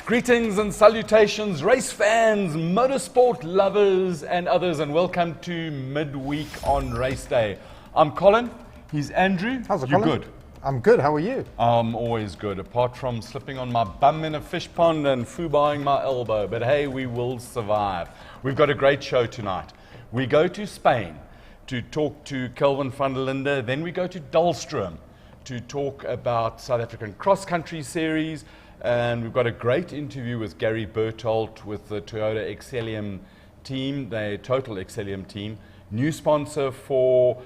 Greetings and salutations, race fans, motorsport lovers and others, and welcome to Midweek on Race Day. I'm Colin, he's Andrew. How's it, You Colin? good? I'm good, how are you? I'm always good, apart from slipping on my bum in a fish pond and fubarring my elbow. But hey, we will survive. We've got a great show tonight. We go to Spain to talk to Kelvin van der Linde, then we go to Dullstroom to talk about South African cross-country series. And we've got a great interview with Gary Bertholdt with the Toyota Excellium team, the Total Excellium team, new sponsor for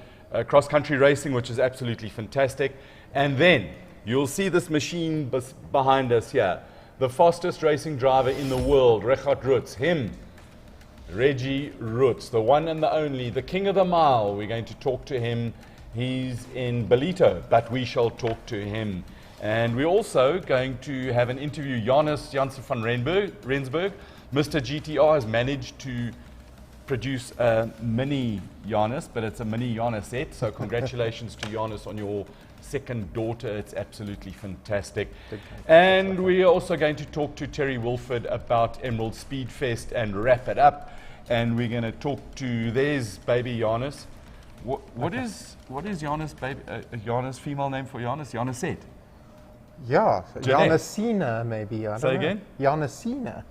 cross-country racing, which is absolutely fantastic. And then you'll see this machine behind us here, the fastest racing driver in the world, Roets, him, Reggie Roets, the one and the only, the king of the mile. We're going to talk to him. He's in Bertholdt, but we shall talk to him. And we're also going to have an interview. Janssen van Rensburg, Mr. GTR, has managed to produce a mini Janus, but it's a mini Janus set. So congratulations to Janus on your second daughter. It's absolutely fantastic. And we are also going to talk to Terry Wilford about Emerald Speedfest and wrap it up. And we're going to talk to, there's baby Janus. What is Janus, baby? Janus, female name for Janus? Janus set. Yeah, Janusina maybe. I don't Say know. again? Janusina.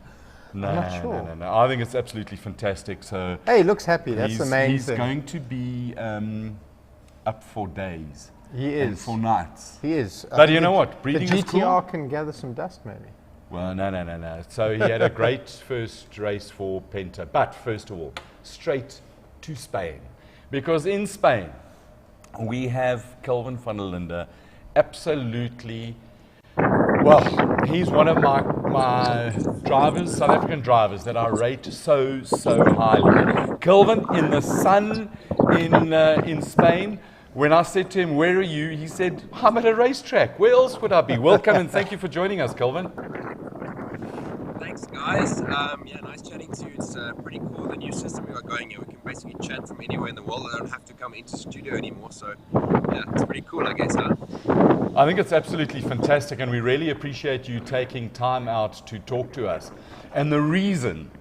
No, I'm not sure. no. I think it's absolutely fantastic. So Hey, he looks happy. That's the main he's thing. going to be up for days. He And is. for nights. He is. But you know what? The Breeding GTR is cool. can gather some dust maybe. Well, no. So he had a great first race for Penta. But first of all, straight to Spain. Because in Spain, we have Kelvin van der Linde, absolutely. Well, he's one of my drivers, South African drivers, that I rate so highly. Kelvin, in the sun in Spain, when I said to him, "Where are you?" he said, "I'm at a racetrack. Where else would I be?" Welcome and thank you for joining us, Kelvin. Thanks, guys. Yeah, nice chatting to you. It's pretty cool, the new system we got going here. We can basically chat from anywhere in the world. I don't have to come into studio anymore. So, yeah, it's pretty cool, I guess, huh? I think it's absolutely fantastic, and we really appreciate you taking time out to talk to us. And the reason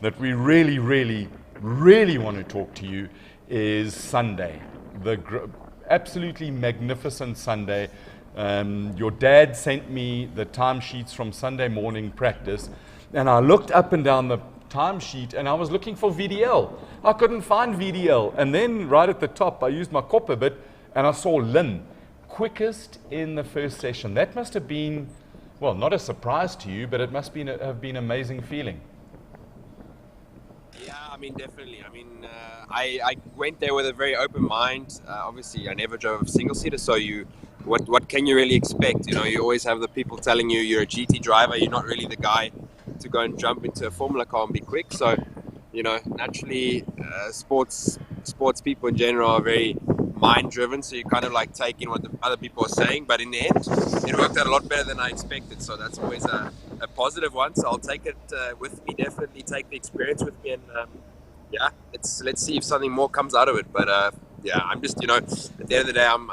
that we really want to talk to you is Sunday, the absolutely magnificent Sunday. Your dad sent me the timesheets from Sunday morning practice, and I looked up and down the timesheet, and I was looking for VDL. I couldn't find VDL, and then right at the top, I used my copper bit, and I saw Linde. Quickest in the first session. That must have been, well, not a surprise to you, but it must have been an amazing feeling. Yeah, I mean, definitely. I mean, I went there with a very open mind. Obviously, I never drove a single-seater, so what can you really expect? You know, you always have the people telling you you're a GT driver, you're not really the guy to go and jump into a Formula car and be quick. So, you know, naturally, sports people in general are very mind-driven, so you kind of like take in what the other people are saying, but in the end, it worked out a lot better than I expected, so that's always a positive one, so I'll take it with me, definitely take the experience with me, and yeah, let's see if something more comes out of it, but yeah, I'm just, you know, at the end of the day, I'm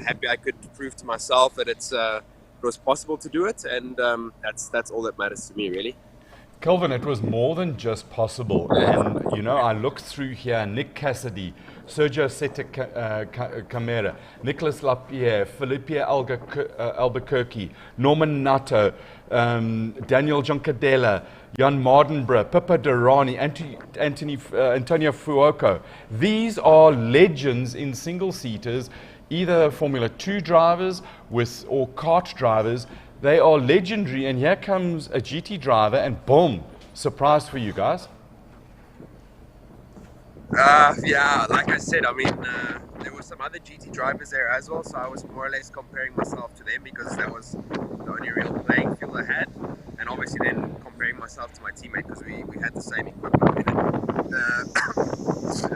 happy I could prove to myself that it was possible to do it, and that's all that matters to me, really. Kelvin, it was more than just possible. And, you know, I looked through here, Nick Cassidy, Sergio Sette Camara, Nicholas Lapierre, Felipe Albuquerque, Norman Nato, Daniel Giancadella, Jan Mardenborough, Pippa Durrani, Antonio Fuoco. These are legends in single-seaters, either Formula 2 drivers or kart drivers. They are legendary, and here comes a GT driver, and boom, surprise for you guys. Yeah, like I said, I mean, there were some other GT drivers there as well, so I was more or less comparing myself to them because that was the only real playing field I had, and obviously then comparing myself to my teammate because we had the same equipment.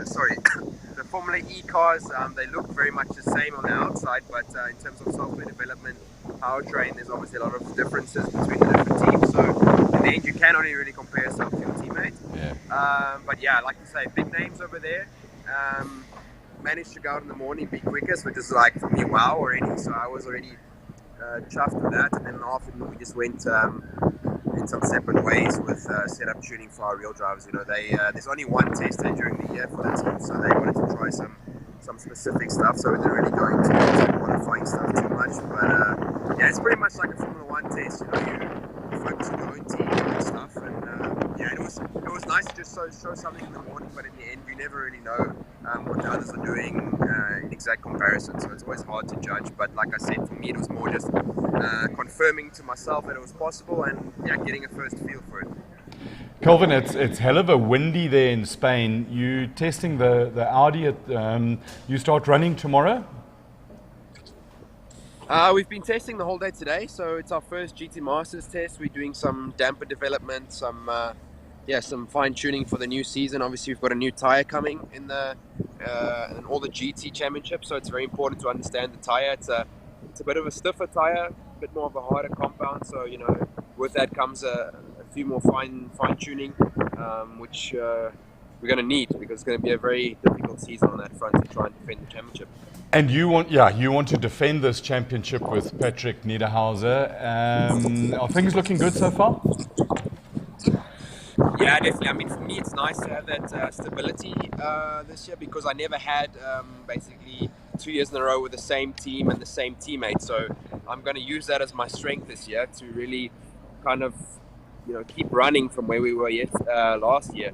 Sorry, the Formula E cars, they look very much the same on the outside, but in terms of software development, powertrain, there's obviously a lot of differences between the different teams, so in the end you can only really compare yourself to your teammate. Yeah. But yeah, like you say, big names over there. Managed to go out in the morning, be quickest, which is like for me wow already, so I was already chuffed with that. And then in the afternoon we just went in some separate ways with setup tuning for our real drivers. You know, there's only one test day during the year for the team, so they wanted to try some specific stuff. So we didn't really go into qualifying stuff too much, but it's pretty much like a Formula One test. You know, you focus on your own team and stuff, and it was nice to just show something in the morning, but in the end, you never really know what the others are doing in exact comparison. So it's always hard to judge. But like I said, for me, it was more just confirming to myself that it was possible, and getting a first feel for it. Kelvin, it's hell of a windy there in Spain. You testing the Audi you start running tomorrow? We've been testing the whole day today, so it's our first GT Masters test. We're doing some damper development, some fine tuning for the new season. Obviously, we've got a new tire coming in in all the GT championships, so it's very important to understand the tire. It's a bit of a stiffer tire, a bit more of a harder compound. So with that comes a few more fine tuning, which we're going to need, because it's going to be a very difficult season on that front to try and defend the championship. And you want to defend this championship with Patrick Niederhauser. Are things looking good so far? Yeah, definitely. I mean, for me, it's nice to have that stability this year, because I never had basically 2 years in a row with the same team and the same teammates. So I'm going to use that as my strength this year to really kind of keep running from where we were last year.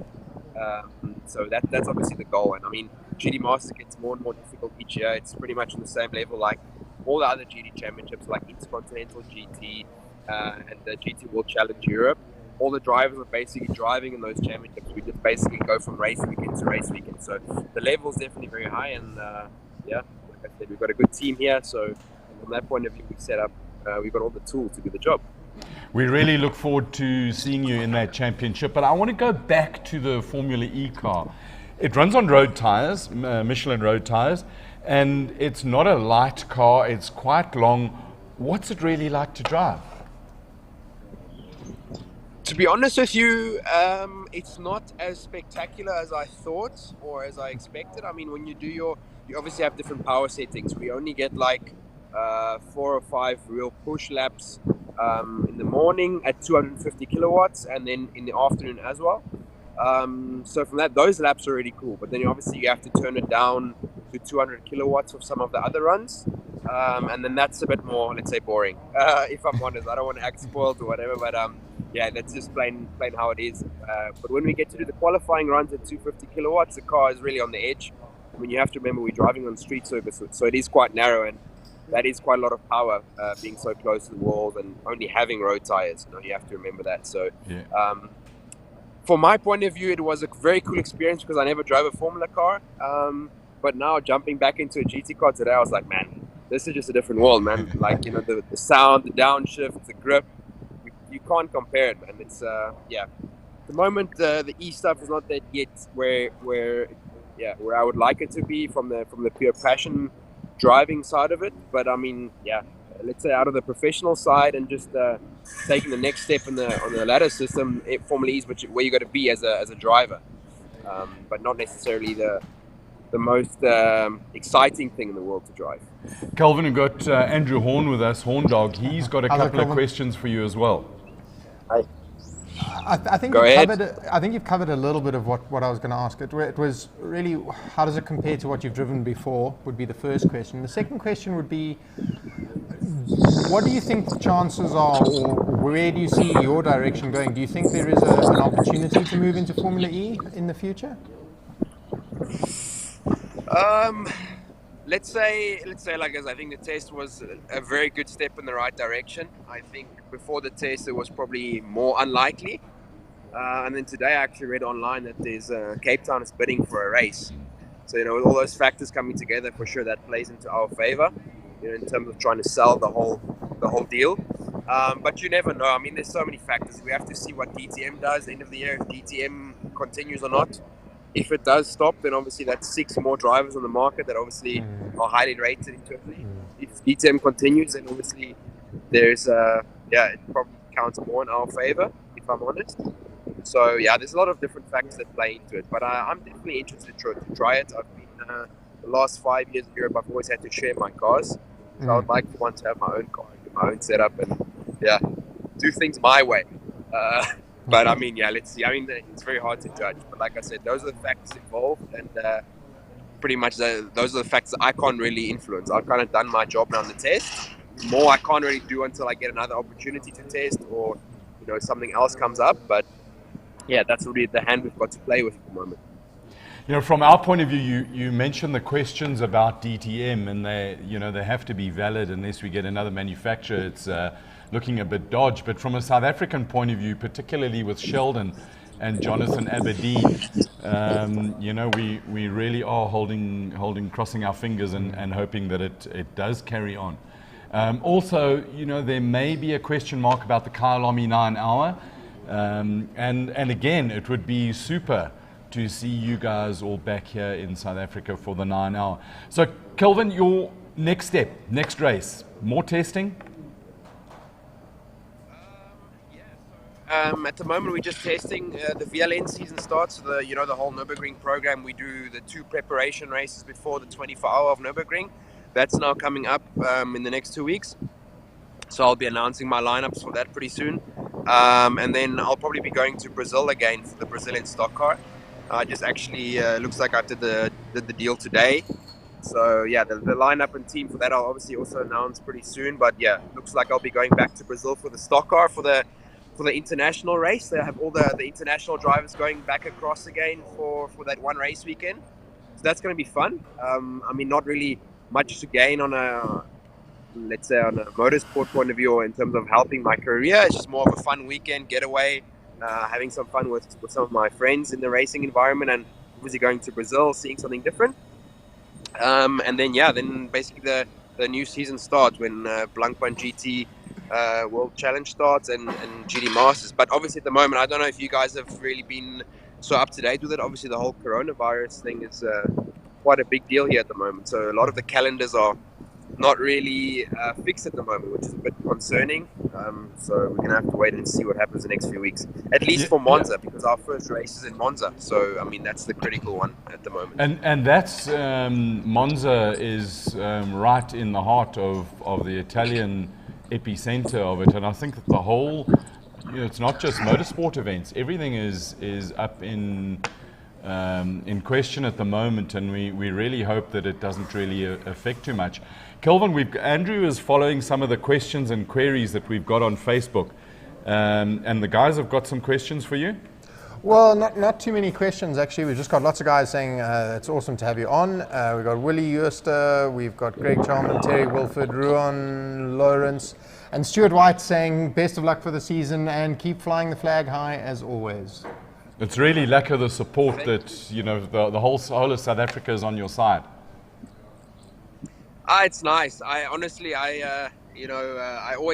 So that's obviously the goal. And I mean, GT Masters gets more and more difficult each year. It's pretty much on the same level like all the other GT championships, like Intercontinental GT and the GT World Challenge Europe. All the drivers are basically driving in those championships. We just basically go from race weekend to race weekend. So the level is definitely very high. And like I said, we've got a good team here. So from that point of view, we've got all the tools to do the job. We really look forward to seeing you in that championship. But I want to go back to the Formula E car. It runs on road tyres, Michelin road tyres, and it's not a light car. It's quite long. What's it really like to drive? To be honest with you, it's not as spectacular as I thought or as I expected. I mean, when you obviously have different power settings. We only get like 4 or 5 real push laps in the morning at 250 kilowatts, and then in the afternoon as well. So from that, those laps are really cool. But then obviously you have to turn it down to 200 kilowatts for some of the other runs. And then that's a bit more, let's say, boring. If I'm honest, I don't want to act spoiled or whatever, but that's just plain how it is. But when we get to do the qualifying runs at 250 kilowatts, the car is really on the edge. I mean, you have to remember we're driving on street surface, so it is quite narrow, and that is quite a lot of power, being so close to the walls and only having road tires. You have to remember that. So, from my point of view, it was a very cool experience because I never drove a Formula car. But now jumping back into a GT car today, I was like, man, this is just a different world, man. Like, the sound, the downshift, the grip, you can't compare it, man. It's at the moment the E stuff is not that yet where I would like it to be from the pure passion driving side of it. But I mean, let's say out of the professional side and just taking the next step on the ladder system, Formula E is where you got to be as a driver, but not necessarily the most exciting thing in the world to drive. Kelvin, we've got Andrew Horn with us, Horn Dog. He's got a couple of questions for you as well. Hi. I think you've covered a little bit of what I was going to ask. It was really, how does it compare to what you've driven before, would be the first question. The second question would be, what do you think the chances are, or where do you see your direction going? Do you think there is an opportunity to move into Formula E in the future? Let's say, like, as I think the test was a very good step in the right direction. I think before the test it was probably more unlikely, and then today I actually read online that there's Cape Town is bidding for a race. So with all those factors coming together, for sure that plays into our favor, in terms of trying to sell the whole deal. But you never know. I mean, there's so many factors. We have to see what DTM does at the end of the year, if DTM continues or not. If it does stop, then obviously that's 6 more drivers on the market that obviously are highly rated internally. If DTM continues, then obviously there's it probably counts more in our favor, if I'm honest. So there's a lot of different factors that play into it. But I'm definitely interested to try it. I've been the last 5 years in Europe, I've always had to share my cars. So I would like to want to have my own car, my own setup, and do things my way. But I mean, yeah, let's see. I mean, it's very hard to judge. But like I said, those are the factors involved, and pretty much those are the facts that I can't really influence. I've kind of done my job now on the test. More I can't really do until I get another opportunity to test, or something else comes up. But yeah, that's really the hand we've got to play with at the moment. From our point of view, you mentioned the questions about DTM, and they have to be valid unless we get another manufacturer. It's looking a bit dodgy. But from a South African point of view, particularly with Sheldon and Jonathan Aberdeen, we really are crossing our fingers and hoping that it does carry on. Also, there may be a question mark about the Kyalami 9 hour, and again, it would be super to see you guys all back here in South Africa for the 9 hour. So, Kelvin, your next step, next race, more testing? At the moment, we're just testing. The VLN season starts. The whole Nürburgring program. We do the 2 preparation races before the 24-hour of Nürburgring. That's now coming up in the next 2 weeks. So I'll be announcing my lineups for that pretty soon. And then I'll probably be going to Brazil again for the Brazilian stock car. Just actually looks like I did the deal today. So yeah, the lineup and team for that I'll obviously also announce pretty soon. But yeah, looks like I'll be going back to Brazil for the stock car for the international race. They have all the international drivers going back across again for that one race weekend. So that's going to be fun. I mean, not really much to gain on a motorsport point of view or in terms of helping my career. It's just more of a fun weekend getaway, having some fun with some of my friends in the racing environment, and obviously going to Brazil, seeing something different. And then basically the new season starts when Blancpain GT World Challenge starts and GD Masters. But obviously at the moment, I don't know if you guys have really been so up to date with it. Obviously the whole coronavirus thing is quite a big deal here at the moment. So a lot of the calendars are not really fixed at the moment, which is a bit concerning. So we're going to have to wait and see what happens the next few weeks, at least for Monza, because our first race is in Monza. So, I mean, that's the critical one at the moment. And that's, Monza is right in the heart of the Italian epicenter of it. And I think that the whole, it's not just motorsport events. Everything is up in question at the moment, and we really hope that it doesn't really affect too much. Kelvin, Andrew is following some of the questions and queries that we've got on Facebook, and the guys have got some questions for you. Well, not too many questions actually. We've just got lots of guys saying it's awesome to have you on. We've got Willie Euster, we've got Greg Chalman, Terry Wilford, Ruan Lawrence, and Stuart White saying best of luck for the season and keep flying the flag high as always. It's really lack of the support that the whole of South Africa is on your side. It's nice. I always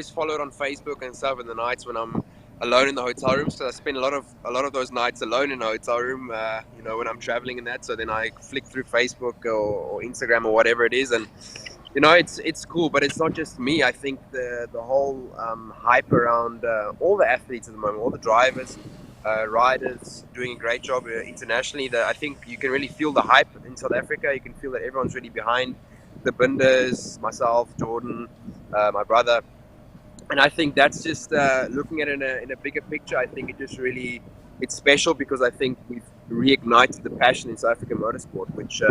follow it on Facebook and stuff in the nights when I'm alone in the hotel room. So I spend a lot of those nights alone in the hotel room. When I'm traveling and that. So then I flick through Facebook or Instagram or whatever it is, and it's cool. But it's not just me. I think the whole hype around all the athletes at the moment, all the drivers. Riders doing a great job internationally. I think you can really feel the hype in South Africa. You can feel that everyone's really behind the Binders, myself, Jordan, my brother, and I think that's just looking at it in a bigger picture. I think it's special because I think we've reignited the passion in South African motorsport, which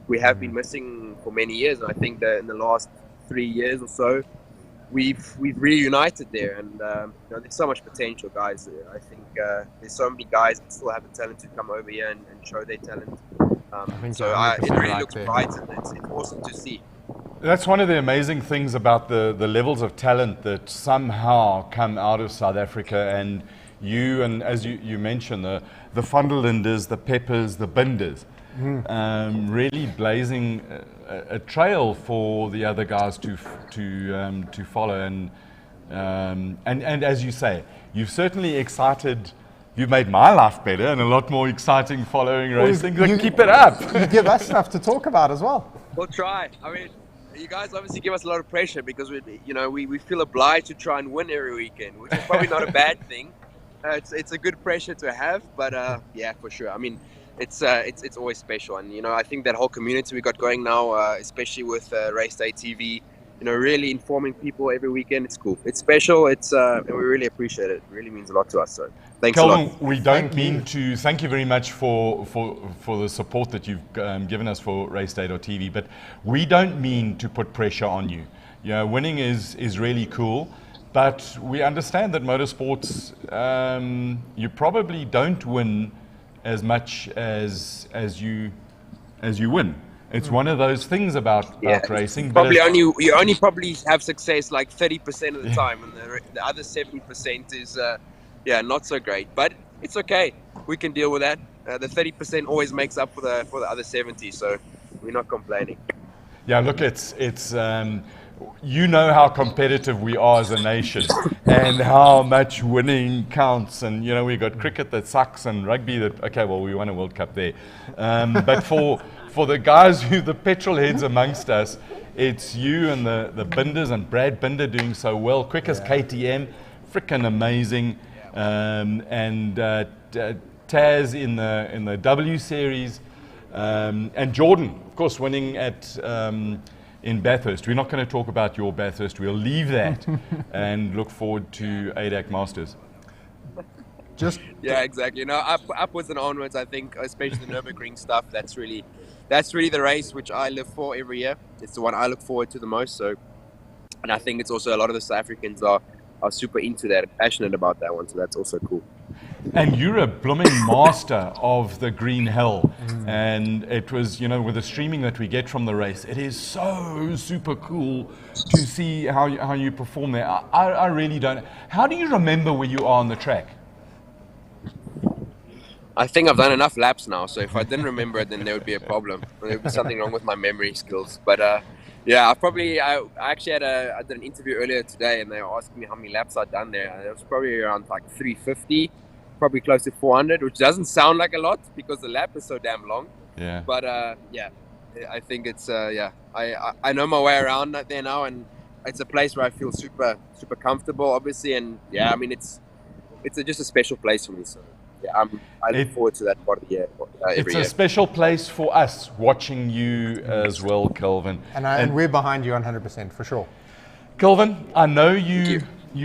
we have been missing for many years. And I think that in the last 3 years or so, we've reunited there, and there's so much potential, guys. I think there's so many guys that still have the talent to come over here and show their talent. It really looks bright, and it's awesome to see. That's one of the amazing things about the levels of talent that somehow come out of South Africa, and as you mentioned, the Van der Lindes, the Peppers, the Binders, really blazing a trail for the other guys to follow, and as you say, you've certainly excited. You've made my life better and a lot more exciting following racing. Keep it up. You give us stuff to talk about as well. We'll try. I mean, you guys obviously give us a lot of pressure because we feel obliged to try and win every weekend, which is probably not a bad thing. It's a good pressure to have, but yeah, for sure. I mean, it's always special, and I think that whole community we got going now, especially with RaceDay TV, really informing people every weekend. It's cool. It's special. And we really appreciate it. It really means a lot to us. So thanks Kelvin, a lot. we don't mean to thank you very much for the support that you've given us for RaceDay.tv, but we don't mean to put pressure on you. Winning is really cool, but we understand that motorsports, you probably don't win as much as you win. It's one of those things about racing. You only probably have success like 30% of the time, and the other 70% is not so great. But it's okay. We can deal with that. The 30% always makes up for the other 70, so we're not complaining. Yeah, look, it's how competitive we are as a nation and how much winning counts. And, we've got cricket that sucks and rugby that, we won a World Cup there. But for the guys the petrol heads amongst us, it's you and the Binders and Brad Binder doing so well. Quickest KTM, freaking amazing. And Taz in the W Series. And Jordan, of course, winning at in Bathurst. We're not going to talk about your Bathurst. We'll leave that and look forward to ADAC Masters. Exactly. Upwards and onwards. I think, especially the Nürburgring stuff. That's really the race which I live for every year. It's the one I look forward to the most. So, and I think it's also a lot of the South Africans are super into that, and passionate about that one. So that's also cool. And you're a blooming master of the green hell. And it was, with the streaming that we get from the race, it is so super cool to see how you perform there. I really don't. How do you remember where you are on the track? I think I've done enough laps now, so if I didn't remember it, then there would be a problem. There would be something wrong with my memory skills. But I actually I did an interview earlier today, and they were asking me how many laps I'd done there. And it was probably around like 350, probably close to 400, which doesn't sound like a lot because the lap is so damn long. Yeah. But I think it's I know my way around there now, and it's a place where I feel super super comfortable, obviously, and it's just a special place for me. So. Yeah, I look forward to that part of the year. It's a special place for us watching you as well, Kelvin. And we're behind you 100% for sure. Kelvin, I know you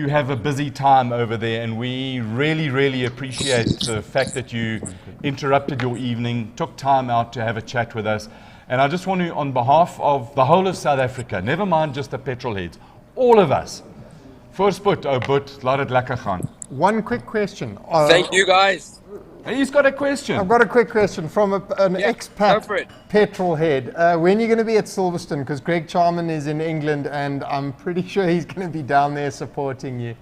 have a busy time over there, and we really, really appreciate the fact that you interrupted your evening, took time out to have a chat with us. And I just want to, on behalf of the whole of South Africa, never mind just the petrol heads, all of us, voorspoed, ou boet, laat dit lekker gaan. One quick question. Thank you, guys. He's got a question. I've got a quick question from an expat petrol head. When are you going to be at Silverstone? Because Greg Charman is in England, and I'm pretty sure he's going to be down there supporting you.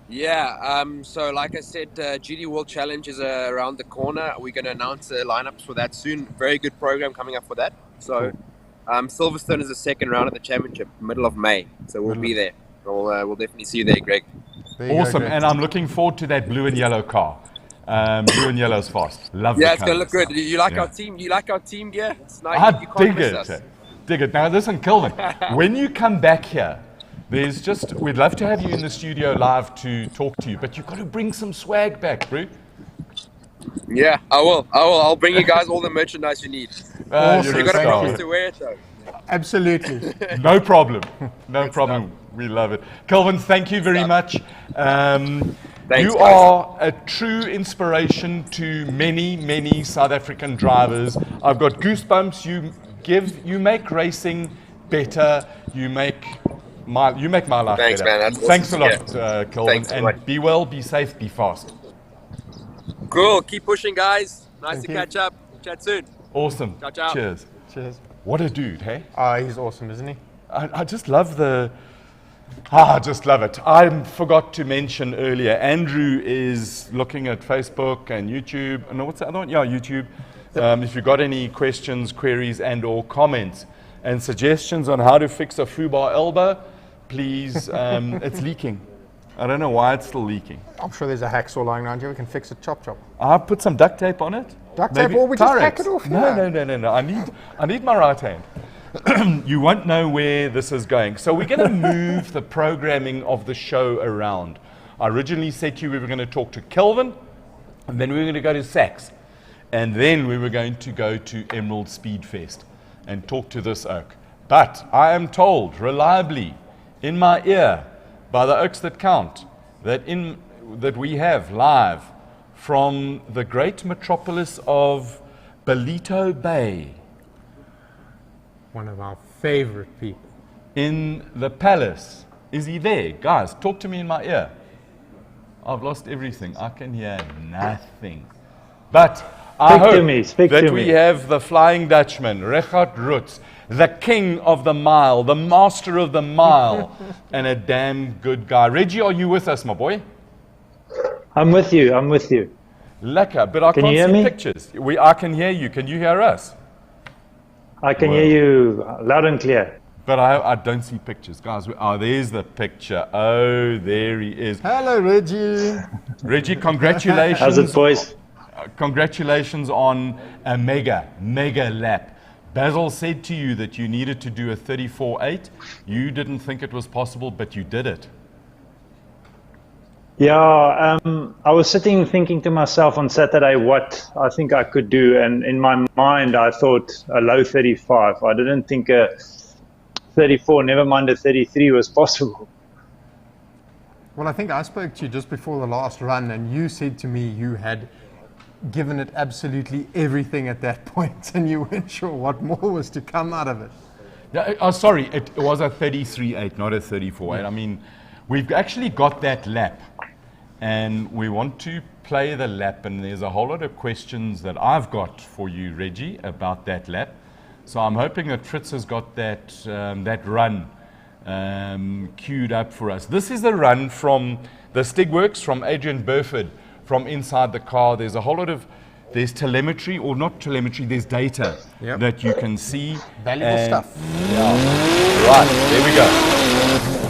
Yeah, so like I said, GD World Challenge is around the corner. We're going to announce the lineups for that soon. Very good program coming up for that. So Silverstone is the second round of the championship, middle of May. So we'll be there. We'll definitely see you there, Greg. Awesome, and I'm looking forward to that blue and yellow car. Blue and yellow's fast. Love it's the going to look good. You like our team? You like our team gear? It's nice. I dig it. Now listen, Kelvin, when you come back here, we'd love to have you in the studio live to talk to you, but you've got to bring some swag back, bro. Yeah, I will. I'll bring you guys all the merchandise you need. Awesome. You've got to promise to wear it though. Absolutely. No problem. No problem. We love it. Kelvin, thank you very much. You are a true inspiration to many, many South African drivers. I've got goosebumps. You make racing better. You make my life better. Man. Thanks a lot, Kelvin. And be well, be safe, be fast. Cool. Keep pushing, guys. Nice to catch up. Chat soon. Awesome. Ciao, ciao. Cheers. What a dude, hey? He's awesome, isn't he? I just love I just love it. I forgot to mention earlier, Andrew is looking at Facebook and YouTube. No, what's the other one? Yeah, YouTube. If you've got any questions, queries, and or comments and suggestions on how to fix a foobar elbow, please, it's leaking. I don't know why it's still leaking. I'm sure there's a hacksaw lying around here. We can fix it, chop. I'll put some duct tape on it. Duct tape, or we just hack it off? No. I need my right hand. You won't know where this is going. So we're going to move the programming of the show around. I originally said to you we were going to talk to Kelvin, and then we were going to go to SACCS, and then we were going to go to Emerald Speedfest and talk to this oak. But I am told reliably in my ear by the oaks that count that we have live from the great metropolis of Ballito Bay. One of our favorite people. In the palace. Is he there? Guys, talk to me in my ear. I've lost everything. I can hear nothing. But I hope that we have the Flying Dutchman, Reggie Roets, the king of the mile, the master of the mile, and a damn good guy. Reggie, are you with us, my boy? I'm with you. Lekker, but I can't see pictures. I can hear you. Can you hear us? I can hear you loud and clear. But I don't see pictures. Guys, there's the picture. Oh, there he is. Hello, Reggie. Reggie, congratulations. How's it, boys? Congratulations on a mega lap. Basil said to you that you needed to do a 34.8. You didn't think it was possible, but you did it. Yeah, I was sitting thinking to myself on Saturday what I think I could do, and in my mind I thought a low 35. I didn't think a 34, never mind a 33 was possible. Well, I think I spoke to you just before the last run, and you said to me you had given it absolutely everything at that point, and you weren't sure what more was to come out of it. Yeah, sorry, it was a 33.8, not a 34.8. I mean, we've actually got that lap, and we want to play the lap, and there's a whole lot of questions that I've got for you, Reggie, about that lap. So I'm hoping that Fritz has got that run queued up for us. This is the run from the Stigworks, from Adrian Burford, from inside the car. There's a whole lot of, there's telemetry, or not telemetry, there's data that you can see. Valuable stuff. Yeah. Right, there we go.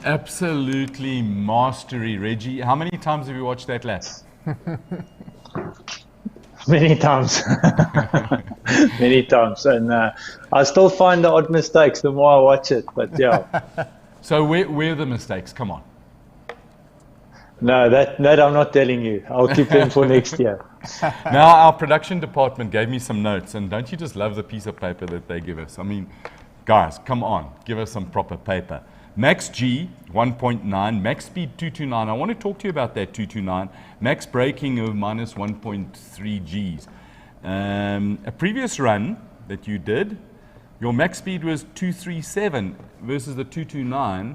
Absolutely mastery, Reggie. How many times have you watched that lap? Many times. Many times. And I still find the odd mistakes the more I watch it, but yeah. So where are the mistakes? Come on. No, that I'm not telling you. I'll keep them for next year. Now, our production department gave me some notes, and don't you just love the piece of paper that they give us? I mean, guys, come on, give us some proper paper. Max G, 1.9, max speed 229. I want to talk to you about that 229. Max braking of minus 1.3 Gs. A previous run that you did, your max speed was 237 versus the 229,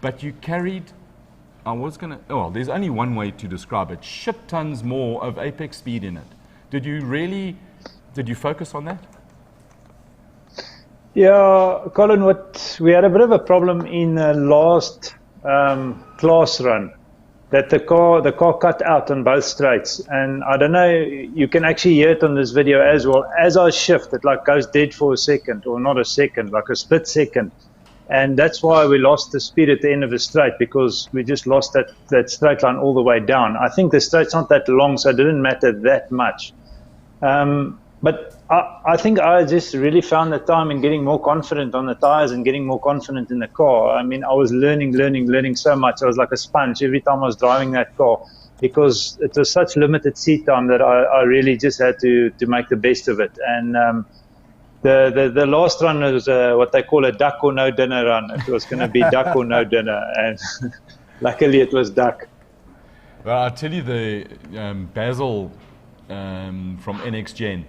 but you carried, there's only one way to describe it, shit tons more of apex speed in it. Did you focus on that? Yeah, Colin, we had a bit of a problem in the last class run, that the car cut out on both straights, and I don't know, you can actually hear it on this video as well. As I shift, it like goes dead for a second, or not a second, like a split second, and that's why we lost the speed at the end of the straight, because we just lost that straight line all the way down. I think the straight's not that long, so it didn't matter that much. But I think I just really found the time in getting more confident on the tires and getting more confident in the car. I mean, I was learning so much. I was like a sponge every time I was driving that car, because it was such limited seat time that I really just had to make the best of it. And the last run was what they call a duck or no dinner run. It was going to be duck or no dinner, and luckily it was duck. Well, I'll tell you, the Basil from NX Gen,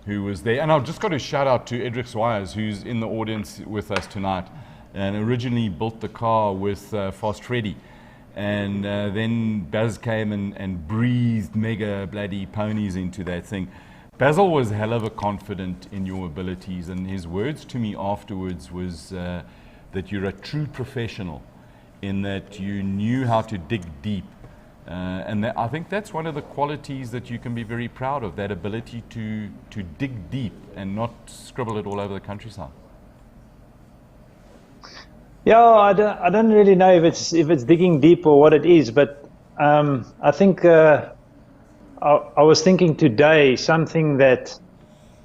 who was there, and I've just got to shout out to Edric Swires, who's in the audience with us tonight, and originally built the car with Fast Freddy, and then Baz came and breathed mega bloody ponies into that thing. Basil was hell of a confident in your abilities, and his words to me afterwards was that you're a true professional, in that you knew how to dig deep And I think that's one of the qualities that you can be very proud of, that ability to dig deep and not scribble it all over the countryside. Yeah, I don't really know if it's digging deep or what it is, but I think I was thinking today something that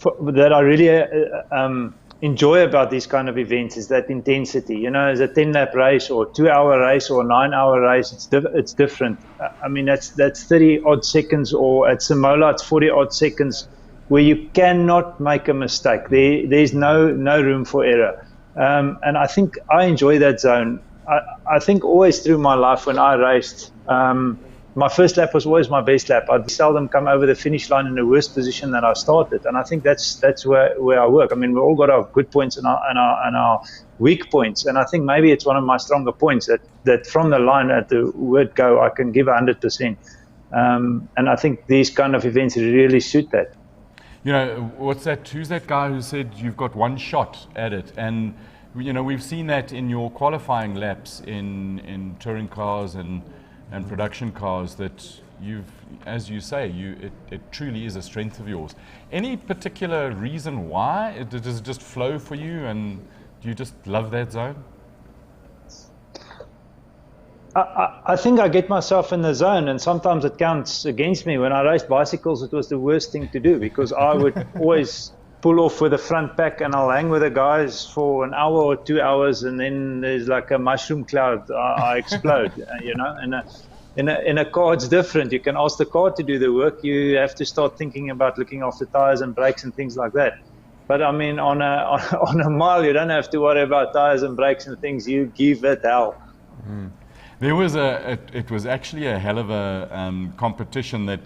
I really enjoy about these kind of events is that intensity. You know, as a 10-lap race or 2-hour race or 9-hour race, it's different. I mean, that's 30 odd seconds, or at Samola it's 40 odd seconds where you cannot make a mistake. There's no room for error. And I think I enjoy that zone. I think always through my life when I raced, my first lap was always my best lap. I'd seldom come over the finish line in the worst position that I started. And I think that's where I work. I mean, we all got our good points and our weak points. And I think maybe it's one of my stronger points that from the line at the word go, I can give 100%. And I think these kind of events really suit that. You know, who's that guy who said you've got one shot at it? And, you know, we've seen that in your qualifying laps in touring cars and production cars, that you've, as you say, it truly is a strength of yours. Any particular reason why? Does it just flow for you and do you just love that zone? I think I get myself in the zone, and sometimes it counts against me. When I raced bicycles, it was the worst thing to do, because I would always pull off with the front pack and I'll hang with the guys for an hour or 2 hours, and then there's like a mushroom cloud. I explode, you know. And in a car, it's different. You can ask the car to do the work. You have to start thinking about looking after tires and brakes and things like that. But I mean, on a mile, you don't have to worry about tires and brakes and things. You give it hell. Mm. There was it was actually a hell of a competition that,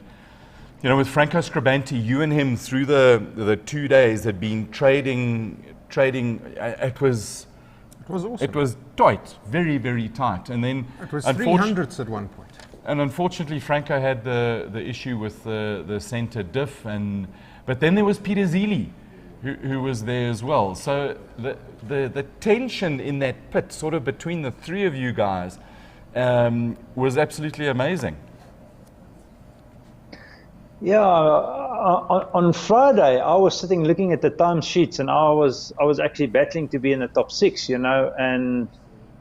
you know, with Franco Scribanti, you and him through the 2 days had been trading. It was awesome. It was tight, very, very tight. And then it was 300s at one point. And unfortunately, Franco had the issue with the center diff, but then there was Peter Zeely, who was there as well. So the tension in that pit, sort of between the three of you guys, was absolutely amazing. Yeah, on Friday I was sitting looking at the time sheets, and I was actually battling to be in the top 6, you know, and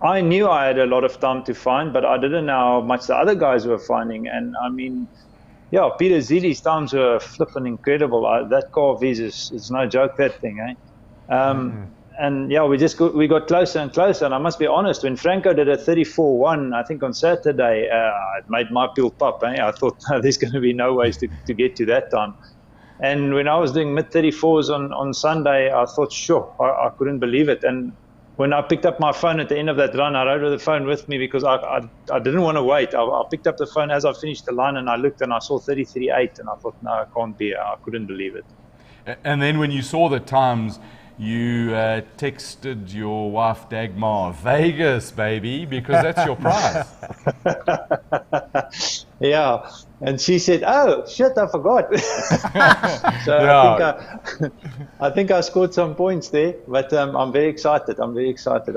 I knew I had a lot of time to find, but I didn't know how much the other guys were finding. And I mean, yeah, Peter Zeely's times were flipping incredible. That car of his is no joke, that thing, eh? And yeah, we got closer and closer. And I must be honest, when Franco did a 34.1, I think on Saturday, it made my pill pop. Eh? I thought there's going to be no ways to get to that time. And when I was doing mid 34s on Sunday, I thought, sure, I couldn't believe it. And when I picked up my phone at the end of that run, I rode the phone with me because I didn't want to wait. I picked up the phone as I finished the line, and I looked and I saw 33.8, and I thought, no, it can't be. I couldn't believe it. And then when you saw the times, you texted your wife Dagmar, Vegas, baby, because that's your prize. Yeah, and she said, "Oh shit, I forgot." So yeah. I think I scored some points there, but I'm very excited. I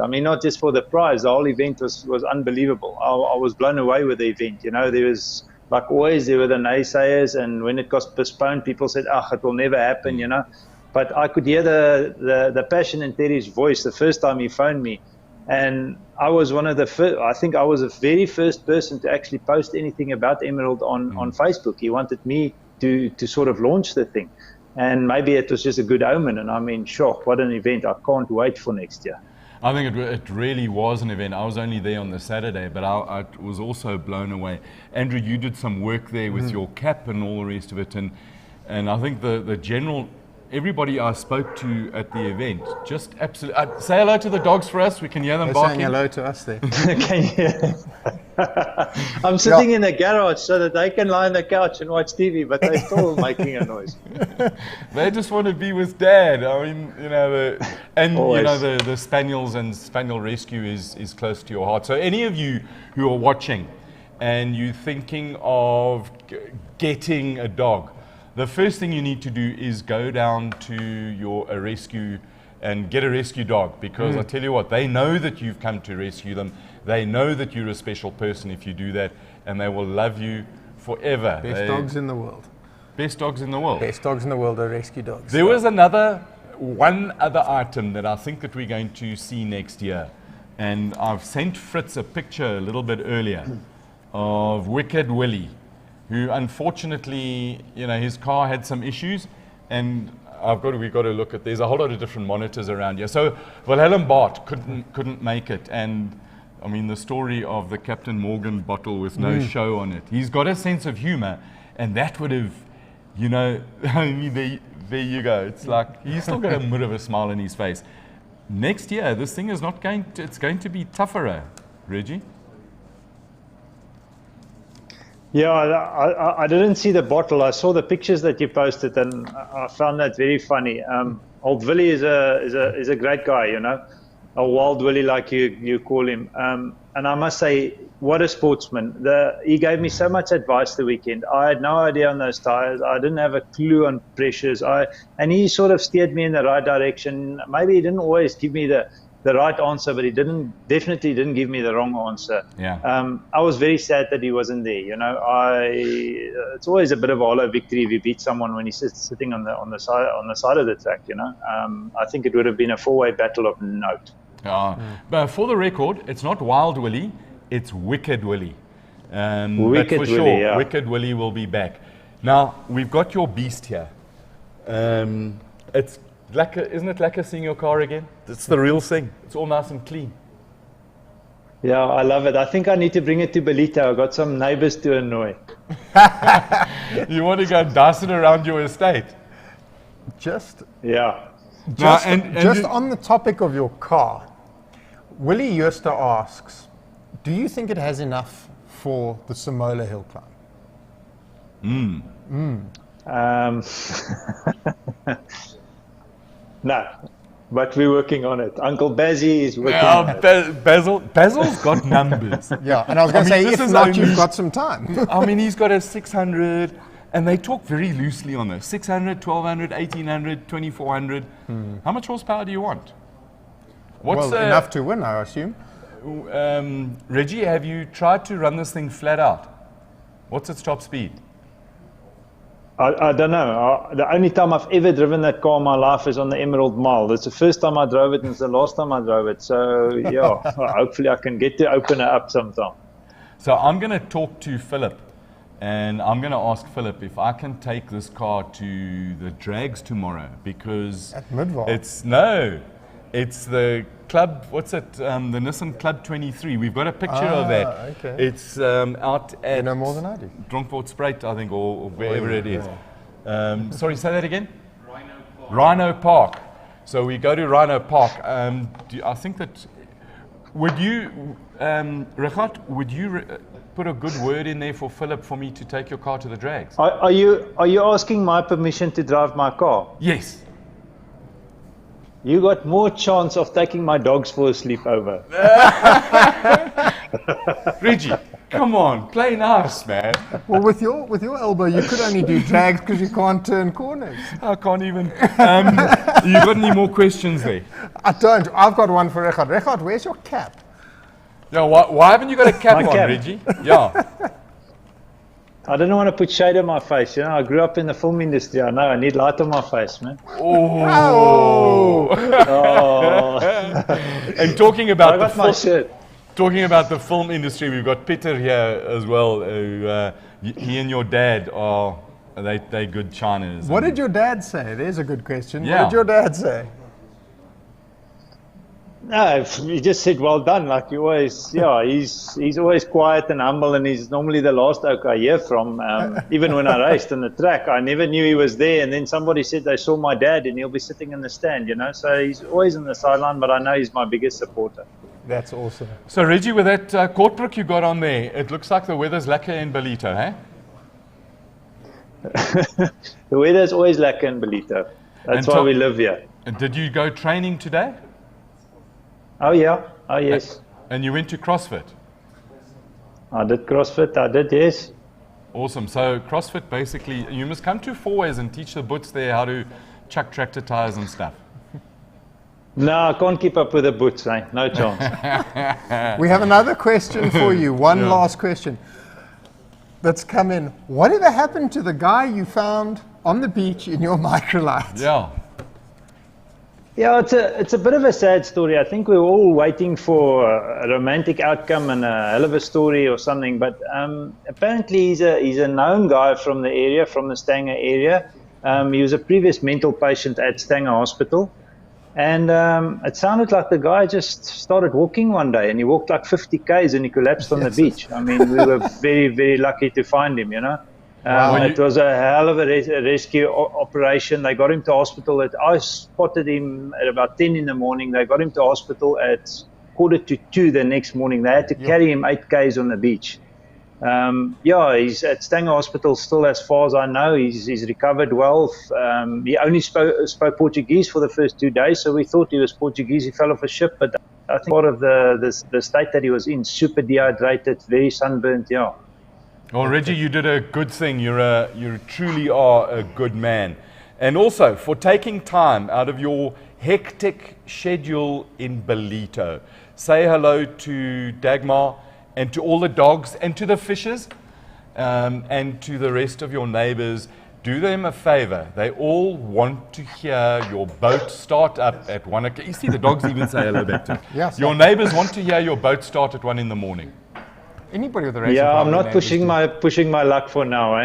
mean, not just for the prize. The whole event was unbelievable. I was blown away with the event. You know, there was, like always, there were the naysayers, and when it got postponed, people said, it will never happen, you know. But I could hear the passion in Terry's voice the first time he phoned me. And I was one of the first, I think I was the very first person to actually post anything about Emerald on Facebook. He wanted me to sort of launch the thing. And maybe it was just a good omen. And I mean, sure, what an event. I can't wait for next year. I think it really was an event. I was only there on the Saturday, but I was also blown away. Andrew, you did some work there with your cap and all the rest of it. And I think the general... Everybody I spoke to at the event just absolutely... say hello to the dogs for us. We can hear them barking. They're saying hello to us there. Can you? I'm sitting in the garage so that they can lie on the couch and watch TV, but they're still making a noise. They just want to be with Dad. I mean, you know, the Spaniels and Spaniel Rescue is close to your heart. So any of you who are watching and you're thinking of getting a dog, the first thing you need to do is go down to a rescue and get a rescue dog, because I tell you what, they know that you've come to rescue them. They know that you're a special person if you do that, and they will love you forever. Best dogs in the world. Best dogs in the world. Best dogs in the world are rescue dogs. There was one other item that I think that we're going to see next year. And I've sent Fritz a picture a little bit earlier of Wicked Willie, who unfortunately, his car had some issues, and we've got to look at, there's a whole lot of different monitors around here. So Wilhelm Bart couldn't make it, and I mean the story of the Captain Morgan bottle with no show on it. He's got a sense of humor, and that would have, I mean, there you go. It's like he's still got a bit of a smile on his face. Next year, this thing is not going to, it's going to be tougher, Reggie. Yeah, I didn't see the bottle. I saw the pictures that you posted, and I found that very funny. Old Willie is a great guy, a wild Willie like you call him. And I must say, what a sportsman. He gave me so much advice the weekend. I had no idea on those tires. I didn't have a clue on pressures. And he sort of steered me in the right direction. Maybe he didn't always give me the right answer, but he definitely didn't give me the wrong answer. Yeah. I was very sad that he wasn't there. It's always a bit of a hollow victory if you beat someone when he's sitting on the side of the track. I think it would have been a four-way battle of note. But for the record, it's not Wild Willie, it's Wicked Willie. Wicked but for Willie, sure, yeah. Wicked Willie will be back. Now, we've got your beast here. It's lekker, isn't it lekker seeing your car again? It's the real thing. It's all nice and clean. Yeah, I love it. I think I need to bring it to Belito. I've got some neighbors to annoy. You want to go dice it around your estate? Yeah. Just on the topic of your car, Willie Jooster asks, do you think it has enough for the Simola hill climb? No, but we're working on it. Uncle Bazzy is working on it. Basil's got numbers. Yeah, and I was going to say, if not, you've got some time. I mean, he's got a 600, and they talk very loosely on this. 600, 1200, 1800, 2400. How much horsepower do you want? Enough to win, I assume. Reggie, have you tried to run this thing flat out? What's its top speed? I don't know. The only time I've ever driven that car in my life is on the Emerald Mile. That's the first time I drove it, and it's the last time I drove it. So, yeah, hopefully I can get to open it up sometime. So I'm going to talk to Philip, and I'm going to ask Philip if I can take this car to the drags tomorrow, because at Midweek. It's the club, what's it, the Nissan Club 23. We've got a picture of that. Okay. It's out at... You know more than I do. Dronkvoortspruit, I think, or wherever it is. Sorry, say that again? Rhino Park. So we go to Rhino Park. I think that... Would you, Reggie, would you put a good word in there for Philip for me to take your car to the drags? Are you asking my permission to drive my car? Yes. You got more chance of taking my dogs for a sleepover. Reggie, come on, play nice, man. Well, with your elbow, you could only do drags because you can't turn corners. I can't even. You got any more questions there? I don't. I've got one for Reggie. Reggie, where's your cap? Yeah, why haven't you got a cap on, Reggie? Yeah. I don't want to put shade on my face. I grew up in the film industry. I know I need light on my face, man. Oh. And talking about the film industry, we've got Peter here as well. He and your dad are they good Chinese. What did your dad say? There's a good question. Yeah. What did your dad say? No, he just said, well done. Like you always, he's always quiet and humble, and he's normally the last oak I hear from. Even when I raced on the track, I never knew he was there. And then somebody said they saw my dad and he'll be sitting in the stand, So he's always on the sideline, but I know he's my biggest supporter. That's awesome. So Reggie, with that Kortbroek you got on there, it looks like the weather's lekker in Belito, eh? The weather's always lekker in Belito. That's why we live here. And did you go training today? Oh, yeah. Oh, yes. And you went to CrossFit? I did CrossFit. I did, yes. Awesome. So CrossFit, basically, you must come to Fourways and teach the butts there how to chuck tractor tires and stuff. No, I can't keep up with the butts, eh? No chance. We have another question for you. One last question. that's come in. Whatever happened to the guy you found on the beach in your microlight? Yeah. Yeah, it's a bit of a sad story. I think we were all waiting for a romantic outcome and a hell of a story or something. But apparently he's a known guy from the area, from the Stanger area. He was a previous mental patient at Stanger Hospital. And it sounded like the guy just started walking one day, and he walked like 50 Ks and he collapsed on the beach. I mean, we were very, very lucky to find him, you know. It was a hell of a rescue operation. They got him to hospital. I spotted him at about 10 in the morning. They got him to hospital at 1:45 the next morning. They had to carry him 8 Ks on the beach. He's at Stanger Hospital still, as far as I know. He's recovered well. He only spoke Portuguese for the first 2 days, so we thought he was Portuguese. He fell off a ship, but I think part of the state that he was in, super dehydrated, very sunburnt, yeah. Well, Reggie, you did a good thing. You truly are a good man. And also for taking time out of your hectic schedule in Bertholdt. Say hello to Dagmar and to all the dogs and to the fishes and to the rest of your neighbors. Do them a favor. They all want to hear your boat start up at 1 o'clock. You see, the dogs even say hello back to you. Yes. Your neighbors want to hear your boat start at 1 in the morning. Anybody with a racing Yeah, car I'm not pushing do. my luck for now.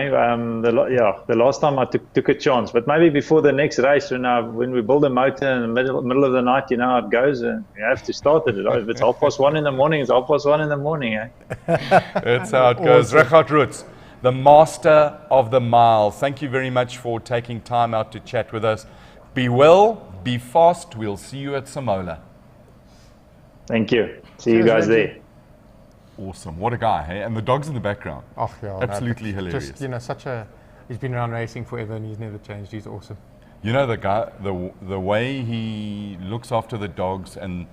The last time I took a chance, but maybe before the next race, when we build a motor in the middle of the night, you know how it goes, and you have to start it. If it's 1:30 in the morning, it's 1:30 in the morning. That's how it goes. Awesome. Roets, the master of the mile. Thank you very much for taking time out to chat with us. Be well, be fast. We'll see you at Samola. Thank you. See you guys there. Awesome. What a guy, hey? And the dogs in the background. Oh, yeah. Absolutely hilarious. Just, you know, he's been around racing forever and he's never changed. He's awesome. You know, the guy, the way he looks after the dogs, and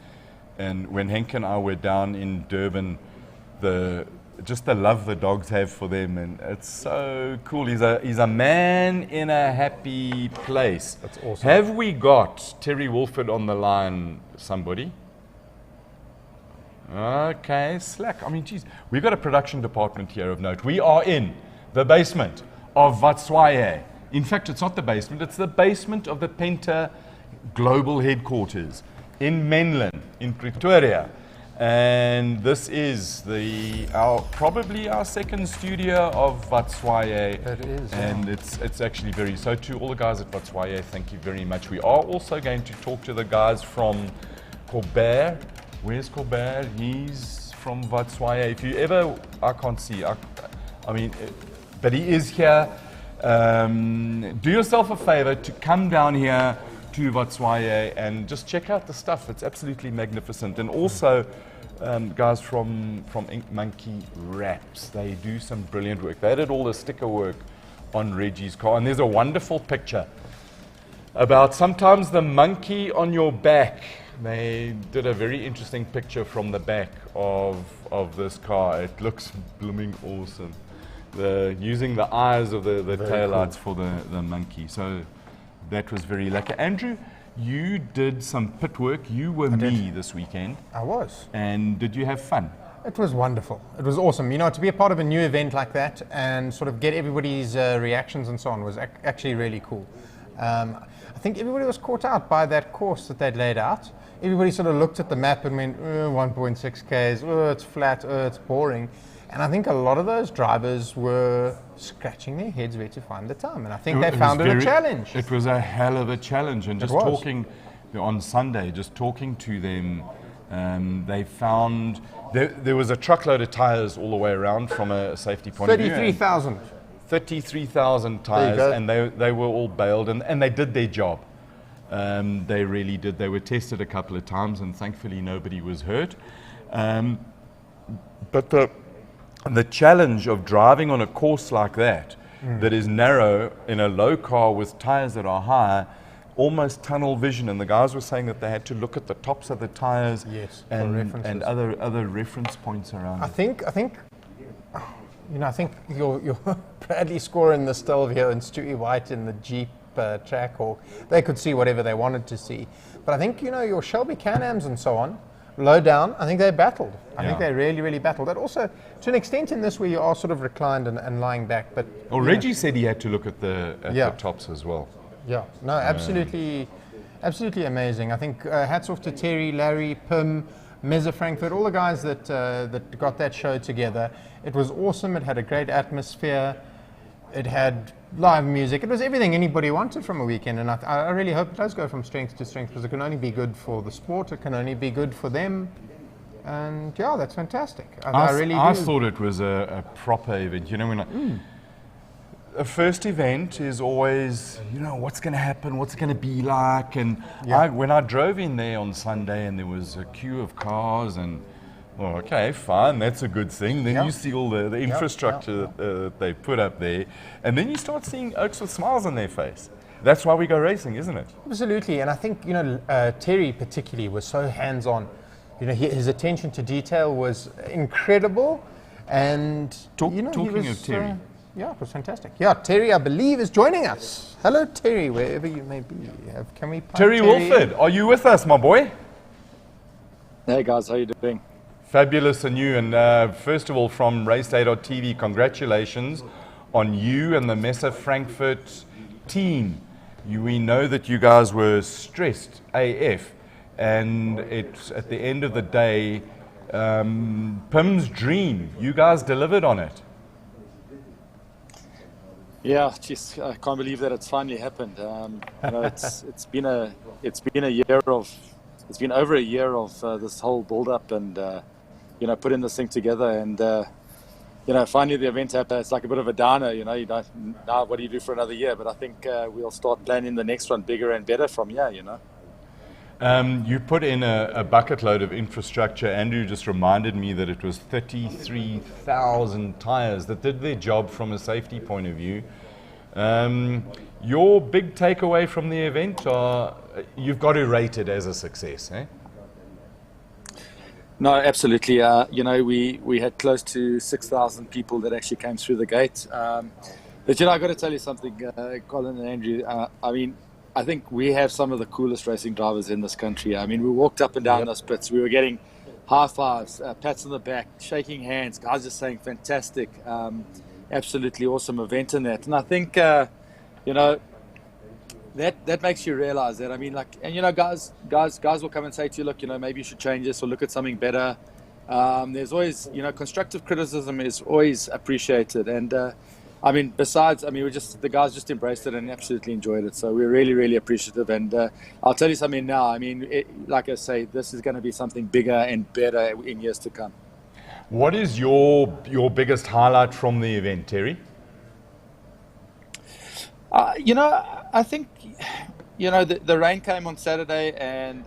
when Henk and I were down in Durban, just the love the dogs have for them, and it's so cool. He's a man in a happy place. That's awesome. Have we got Terry Wilford on the line, somebody? Okay, slack. I mean, geez, we've got a production department here of note. We are in the basement of Vatswaye. In fact, it's not the basement, it's the basement of the Penta global headquarters in Menlyn, in Pretoria. And this is probably our second studio of Vatswaye. It is. And it's actually so to all the guys at Vatswaye, thank you very much. We are also going to talk to the guys from Colbert. Where's Colbert? He's from Vatswaye. If you ever, I can't see, but he is here. Do yourself a favor to come down here to Vatswaye and just check out the stuff. It's absolutely magnificent. And also, guys from Ink Monkey Wraps, they do some brilliant work. They did all the sticker work on Reggie's car. And there's a wonderful picture about sometimes the monkey on your back. They did a very interesting picture from the back of this car. It looks blooming awesome. Using the eyes of the taillights for the monkey. So that was very lucky. Andrew, you did some pit work. You were this weekend. I was. And did you have fun? It was wonderful. It was awesome. You know, to be a part of a new event like that and sort of get everybody's reactions and so on was actually really cool. I think everybody was caught out by that course that they'd laid out. Everybody sort of looked at the map and went, 1.6 Ks, it's flat, it's boring. And I think a lot of those drivers were scratching their heads where to find the time. And I think they found it a challenge. It was a hell of a challenge. And just talking on Sunday, just talking to them, they found there was a truckload of tires all the way around from a safety point of view. 33,000 tires, and they were all bailed, and they did their job. They really did. They were tested a couple of times, and thankfully nobody was hurt. But the challenge of driving on a course like that, that is narrow, in a low car with tires that are high, almost tunnel vision, and the guys were saying that they had to look at the tops of the tires and other reference points around. I think your Bradley score in the Stelvio and Stewie White in the Jeep track, or they could see whatever they wanted to see. But I think, your Shelby Can-Ams and so on low down, I think they battled. I think they really, really battled. But also, to an extent in this where you are sort of reclined and lying back. But Reggie said he had to look at the tops as well. Yeah, no, absolutely amazing. I think hats off to Terry, Larry, Pim, Meza Frankfurt, all the guys that got that show together. It was awesome. It had a great atmosphere. It had live music. It was everything anybody wanted from a weekend, and I really hope it does go from strength to strength, because it can only be good for the sport. It can only be good for them, and yeah, that's fantastic. I thought it was a proper event. You know, when a first event is always, you know, what's going to happen, what's it going to be like, and when I drove in there on Sunday and there was a queue of cars and well, okay, fine, that's a good thing. Then you see all the infrastructure that they put up there, and then you start seeing oaks with smiles on their face. That's why we go racing, isn't it? Absolutely, and I think, you know, Terry particularly was so hands-on. You know, his attention to detail was incredible, and talking of Terry. Yeah, it was fantastic. Yeah, Terry, I believe, is joining us. Hello, Terry, wherever you may be. Can we? Terry Wilford, are you with us, my boy? Hey guys, how you doing? Fabulous and you, and first of all, from RaceDay.tv, congratulations on you and the Messe Frankfurt team. We know that you guys were stressed AF, and it's at the end of the day, Pim's dream. You guys delivered on it. Yeah, just I can't believe that it's finally happened. You know, it's been over a year of this whole build-up and you know, putting this thing together, and you know, finally the event happened. It's like a bit of a downer, you know. You don't now what do you do for another year? But I think we'll start planning the next one bigger and better from here, you know. You put in a bucket load of infrastructure. Andrew just reminded me that it was 33,000 tires that did their job from a safety point of view. Your big takeaway from the event, you've got to rate it as a success, eh? No, absolutely. You know, we had close to 6,000 people that actually came through the gate. But you know, I've got to tell you something, Colin and Andrew. I mean, I think we have some of the coolest racing drivers in this country. I mean, we walked up and down those pits. We were getting high fives, pats on the back, shaking hands. Guys just saying, fantastic, absolutely awesome event in that. And I think, you know, that makes you realize that. I mean, like, and you know, guys will come and say to you, look, you know, maybe you should change this or look at something better. There's always, you know, constructive criticism is always appreciated. And I mean, besides, I mean, the guys just embraced it and absolutely enjoyed it. So we're really, really appreciative. And I'll tell you something now. I mean, like I say, this is going to be something bigger and better in years to come. What is your biggest highlight from the event, Terry? You know, I think, you know, the rain came on Saturday, and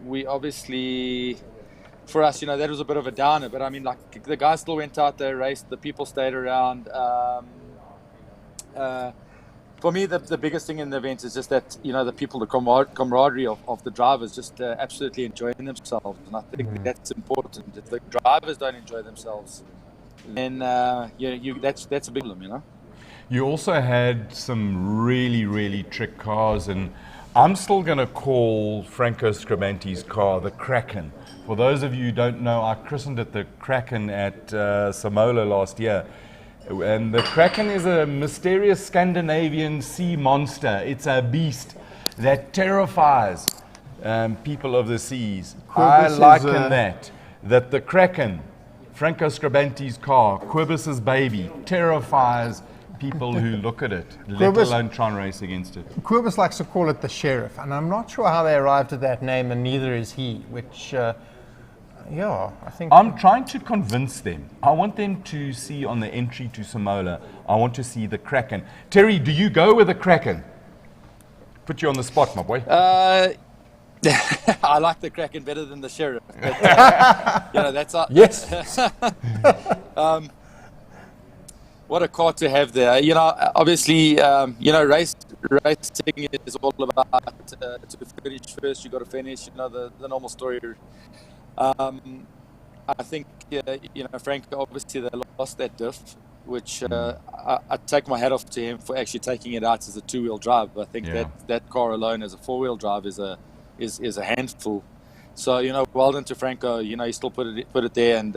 we obviously, for us, you know, that was a bit of a downer. But I mean, like, the guys still went out there, raced, the people stayed around. For me, the biggest thing in the event is just that, you know, the people, the camaraderie of the drivers just absolutely enjoying themselves. And I think that's important. If the drivers don't enjoy themselves, then that's a big problem, you know. You also had some really, really trick cars, and I'm still going to call Franco Scribanti's car the Kraken. For those of you who don't know, I christened it the Kraken at Samola last year. And the Kraken is a mysterious Scandinavian sea monster. It's a beast that terrifies people of the seas. I liken that the Kraken, Franco Scribanti's car, Quibus's baby, terrifies people who look at it, let alone try and race against it. Quibus likes to call it the Sheriff, and I'm not sure how they arrived at that name, and neither is he, which, I think... I'm trying to convince them. I want them to see on the entry to Samola, I want to see the Kraken. Terry, do you go with the Kraken? Put you on the spot, my boy. I like the Kraken better than the Sheriff. But, you know, that's... Yes! What a car to have there. You know, obviously, you know, racing is all about to finish first, you got to finish, you know, the normal story. I think, you know, Frank, obviously they lost that diff, which I take my hat off to him for actually taking it out as a two-wheel drive. I think that car alone as a four-wheel drive is a handful. So, well done to Franco. He still put it there, and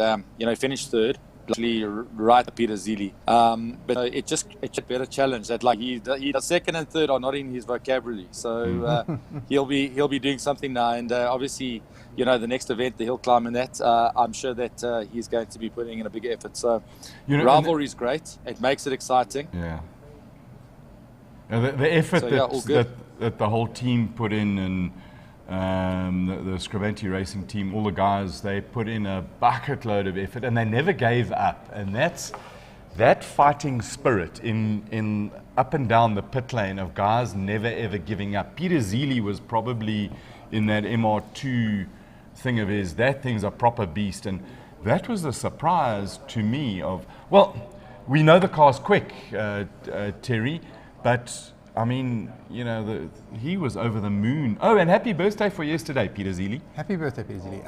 finished third, actually right at Peter Zili. But it's just a better challenge that he second and third are not in his vocabulary. So he'll be doing something now, and obviously the next event, the hill climb, and that I'm sure that he's going to be putting in a big effort. So rivalry is great. It makes it exciting. Yeah. The effort that the whole team put in, and the Scriventi racing team, all the guys, they put in a bucket load of effort, and they never gave up. And that fighting spirit in up and down the pit lane of guys never ever giving up. Peter Zili was probably in that MR2 thing of his. That thing's a proper beast, and that was a surprise to me. We know the car's quick, Terry, but I mean, he was over the moon. Oh, and happy birthday for yesterday, Peter Zili. Happy birthday, Peter Zili.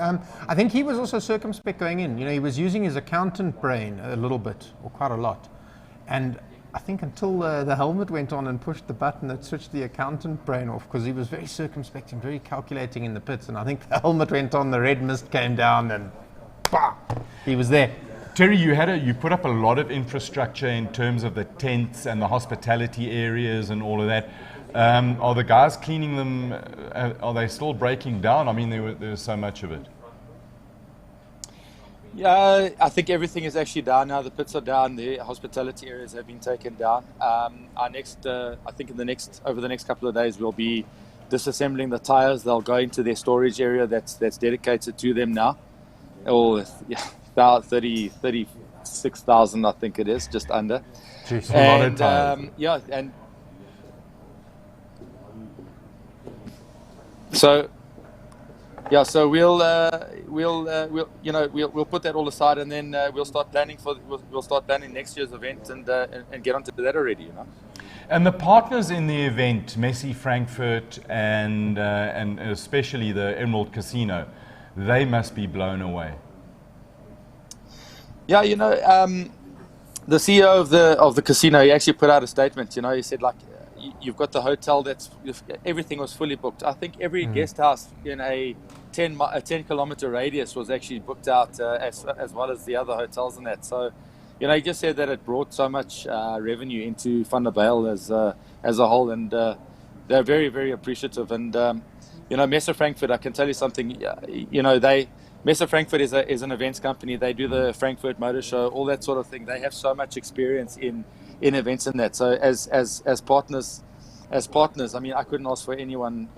I think he was also circumspect going in. He was using his accountant brain a little bit, or quite a lot. And I think until the helmet went on and pushed the button that switched the accountant brain off, because he was very circumspect and very calculating in the pits. And I think the helmet went on, the red mist came down, and bah, he was there. Terry, you put up a lot of infrastructure in terms of the tents and the hospitality areas and all of that. Are the guys cleaning them? Are they still breaking down? I mean, there was so much of it. Yeah, I think everything is actually down now. The pits are down. The hospitality areas have been taken down. Our next, I think, over the next couple of days, we'll be disassembling the tires. They'll go into their storage area that's dedicated to them now. About 36,000, I think it is, just under. Jeez, a lot of tires. So we'll put that all aside, and then we'll start planning next year's event and get onto that already, And the partners in the event, Messi Frankfurt and especially the Emerald Casino, they must be blown away. Yeah, the CEO of the casino, he actually put out a statement. He said, you've got the hotel everything was fully booked. I think every guest house in a 10-kilometer radius was actually booked out as well as the other hotels and that. So, he just said that it brought so much revenue into Vanderbijl as a whole, and they're very, very appreciative. And Messer Frankfurt, I can tell you something. Messer Frankfurt is an events company. They do the Frankfurt Motor Show, all that sort of thing. They have so much experience in events and that. So as partners, I mean, I couldn't ask for anyone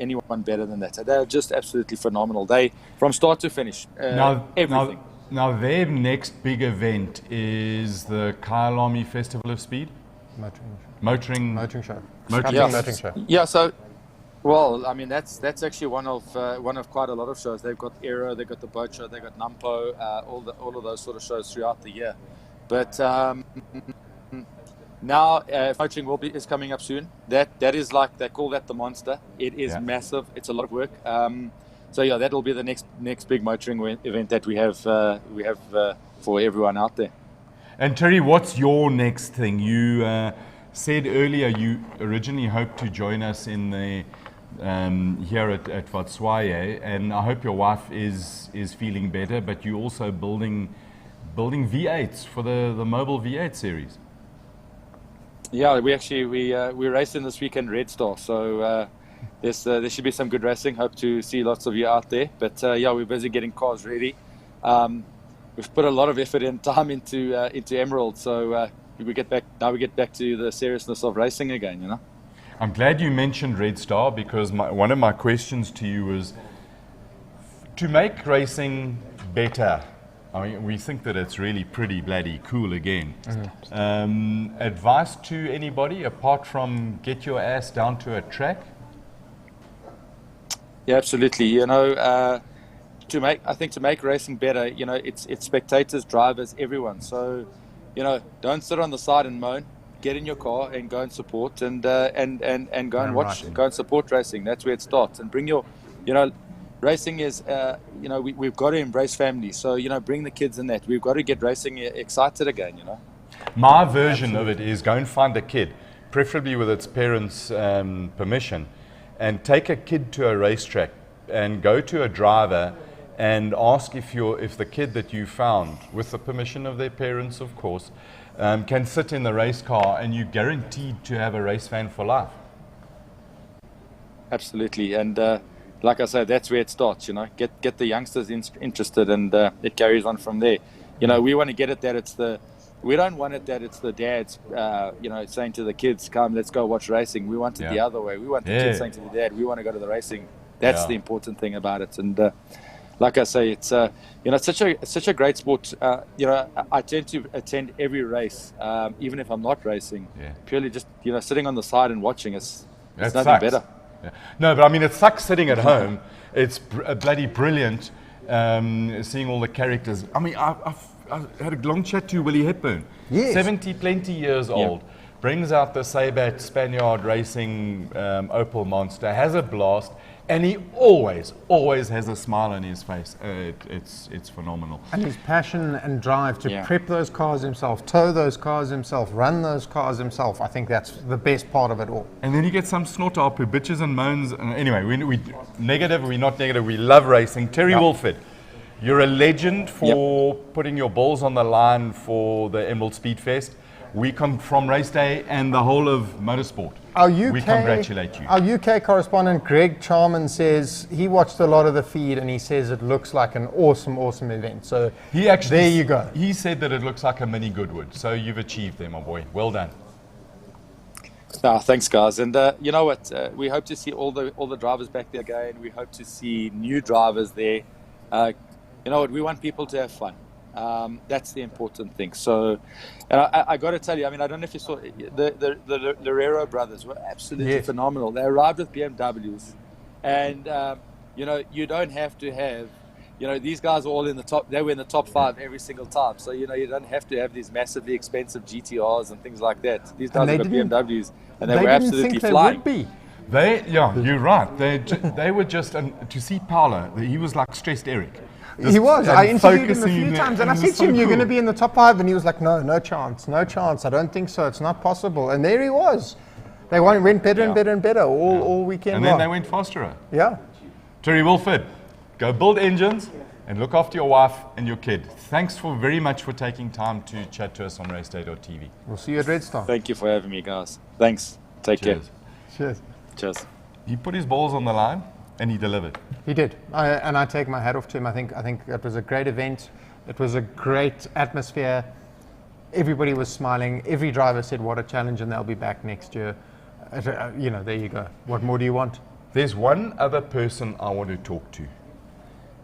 better than that. So they're just absolutely phenomenal. They, from start to finish, everything. Now their next big event is the Kyalami Festival of Speed? Motoring show. Motoring show. Yeah, so... Well, I mean, that's actually one of quite a lot of shows. They've got Aero, they've got the boat show, they've got Nampo, all of those sort of shows throughout the year. But now motoring is coming up soon. That is like, they call that the monster. It is massive. It's a lot of work. So yeah, that'll be the next big motoring event that we have for everyone out there. And Terry, what's your next thing? You said earlier you originally hoped to join us in the here at Vatswaye, and I hope your wife is feeling better. But you're also building V8s for the mobile V8 series. Yeah, we're racing this weekend Red Star, so there should be some good racing. Hope to see lots of you out there. But we're busy getting cars ready. We've put a lot of effort and time into Emerald, so we get back to the seriousness of racing again. I'm glad you mentioned Red Star, because one of my questions to you was to make racing better. I mean, we think that it's really pretty bloody cool again. Mm-hmm. Advice to anybody apart from get your ass down to a track? Yeah, absolutely. To make racing better, it's spectators, drivers, everyone. So, don't sit on the side and moan. Get in your car and go and support and go and watch, go and support racing. That's where it starts. And bring your, racing is, we've got to embrace family. So, bring the kids in that. We've got to get racing excited again, My version of it is go and find a kid, preferably with its parents' permission, and take a kid to a racetrack and go to a driver and ask if the kid that you found, with the permission of their parents, of course, can sit in the race car, and you're guaranteed to have a race fan for life. Absolutely, and like I say, that's where it starts. Get the youngsters interested, and it carries on from there. We want to get it that we don't want it that it's the dads, saying to the kids, "Come, let's go watch racing." We want it the other way. We want the kids saying to the dad, "We want to go to the racing." That's the important thing about it, and. Like I say, it's it's such a great sport. I tend to attend every race, even if I'm not racing. Purely just sitting on the side and watching it's nothing better. Yeah. No, but I mean, it sucks sitting at home. It's bloody brilliant seeing all the characters. I mean, I had a long chat to Willie Hepburn. Yes. 70 years old. Brings out the Sabat Spaniard Racing Opel Monster, has a blast, and he always has a smile on his face. It's phenomenal. And his passion and drive to prep those cars himself, tow those cars himself, run those cars himself, I think that's the best part of it all. And then you get some snorter up who bitches and moans. Anyway, we're not negative, we love racing. Terry Wilford, you're a legend for putting your balls on the line for the Emerald Speed Fest. We come from RaceDay and the whole of motorsport. We congratulate you. Our UK correspondent Greg Charman says he watched a lot of the feed and he says it looks like an awesome event. So there you go. He said that it looks like a mini Goodwood. So you've achieved there, my boy. Well done. Thanks, guys. And you know what? We hope to see all the drivers back there again. We hope to see new drivers there. You know what? We want people to have fun. That's the important thing. So, and I got to tell you, I mean, I don't know if you saw the Lerero brothers were absolutely phenomenal. They arrived with BMWs, and you don't have to have, these guys are all in the top. They were in the top 5 every single time. So you don't have to have these massively expensive GTRs and things like that. These guys have got BMWs, and they were absolutely flying. They would be. You're right. They were just, and to see Paolo, he was like stressed Eric. He was. I interviewed him a few times, and I said to him, "You're going to be in the top 5," and he was like, "No chance. I don't think so. It's not possible." And there he was. They went better and better and better all weekend. And then they went faster. Yeah. Terry Wilford, go build engines and look after your wife and your kid. Thanks very much for taking time to chat to us on RaceDay.tv. We'll see you at Red Star. Thank you for having me, guys. Thanks. Take care. Cheers. He put his balls on the line. And he delivered. He did, and I take my hat off to him. I think it was a great event. It was a great atmosphere. Everybody was smiling. Every driver said, "What a challenge!" and they'll be back next year. There you go. What more do you want? There's one other person I want to talk to,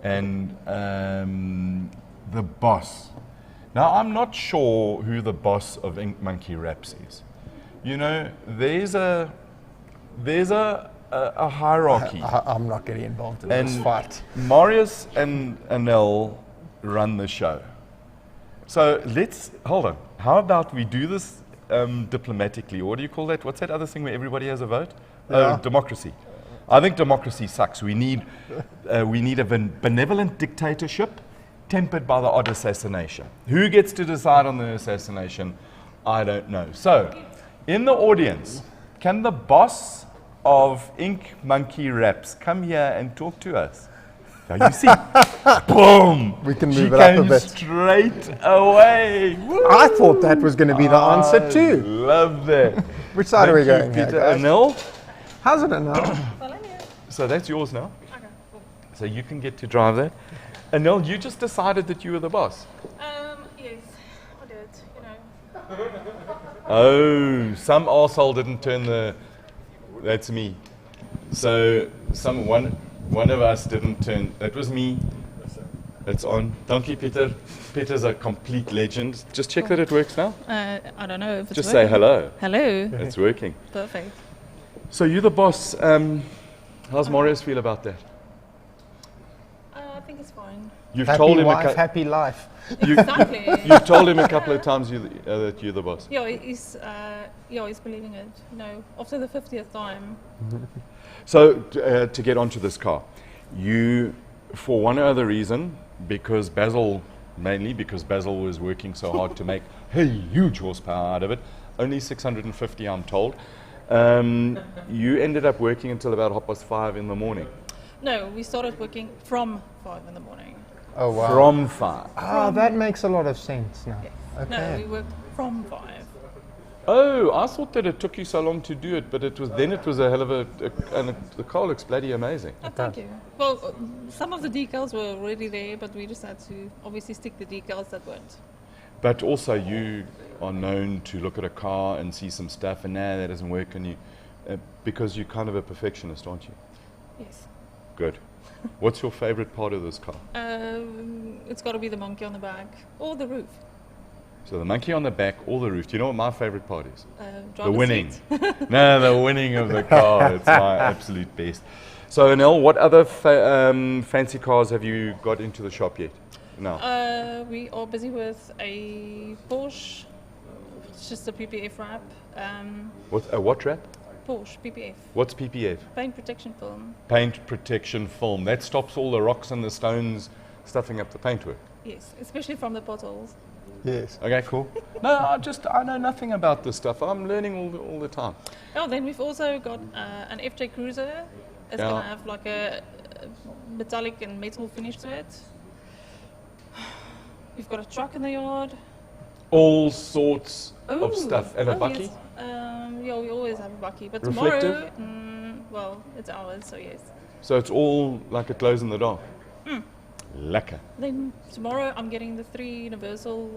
and the boss. Now I'm not sure who the boss of Ink Monkey Raps is. There's a hierarchy. I'm not getting involved in this fight. Marius and Anel run the show. So hold on. How about we do this diplomatically? What do you call that? What's that other thing where everybody has a vote? Democracy. I think democracy sucks. We need a benevolent dictatorship tempered by the odd assassination. Who gets to decide on the assassination? I don't know. So, in the audience, can the boss of Ink Monkey Raps come here and talk to us? Now you see, boom! We can move it up a bit. Straight away. Woo! I thought that was going to be the answer too. Love that. Which side are we going? Peter Anil. How's it, Anil? So that's yours now. Okay. Cool. So you can get to drive that. Anil, you just decided that you were the boss. Yes, I did. Oh, some arsehole didn't turn the. That's me. So one of us didn't turn. That was me. It's on. Thank you, Peter. Peter's a complete legend. Just check that it works now. I don't know if it's Just working. say hello. Hello. It's working. Perfect. So you're the boss. How's Marius feel about that? I think it's fine. You've happy told him wife, happy life. Exactly. You've told him a couple of times that you're the boss. Yeah, he's believing it. After the 50th time. So to get onto this car, you, for one other reason, mainly because Basil was working so hard to make a huge horsepower out of it, only 650 I'm told, you ended up working until about 5:30 in the morning. No, we started working from 5 in the morning. Oh, wow. From 5. Ah, that makes a lot of sense now. Yes. Okay. No, we worked from 5. Oh, I thought that it took you so long to do it, but it was a hell of and the car looks bloody amazing. Oh, thank you. Well, some of the decals were already there, but we just had to obviously stick the decals that weren't. But also you are known to look at a car and see some stuff and that doesn't work, and you because you're kind of a perfectionist, aren't you? Yes. Good. What's your favorite part of this car? It's got to be the monkey on the back or the roof. So the monkey on the back or the roof. Do you know what my favorite part is? The Driver's winning. seat. No, the winning of the car. It's my absolute best. So, Anel, what other fancy cars have you got into the shop yet? No. We are busy with a Porsche. It's just a PPF wrap. What wrap? Porsche PPF. What's PPF? Paint protection film. Paint protection film. That stops all the rocks and the stones stuffing up the paintwork. Yes, especially from the potholes. Yes. Okay, cool. No, I know nothing about this stuff. I'm learning all the time. Oh, then we've also got an FJ Cruiser. It's going to have like a metallic and metal finish to it. We've got a truck in the yard. All sorts of stuff. And a bucky? Yes. Yeah, we always have a bucky. But Reflective? tomorrow, well, it's ours, so yes. So it's all like it glows in the dark? Lekker. Then tomorrow I'm getting the 3 universal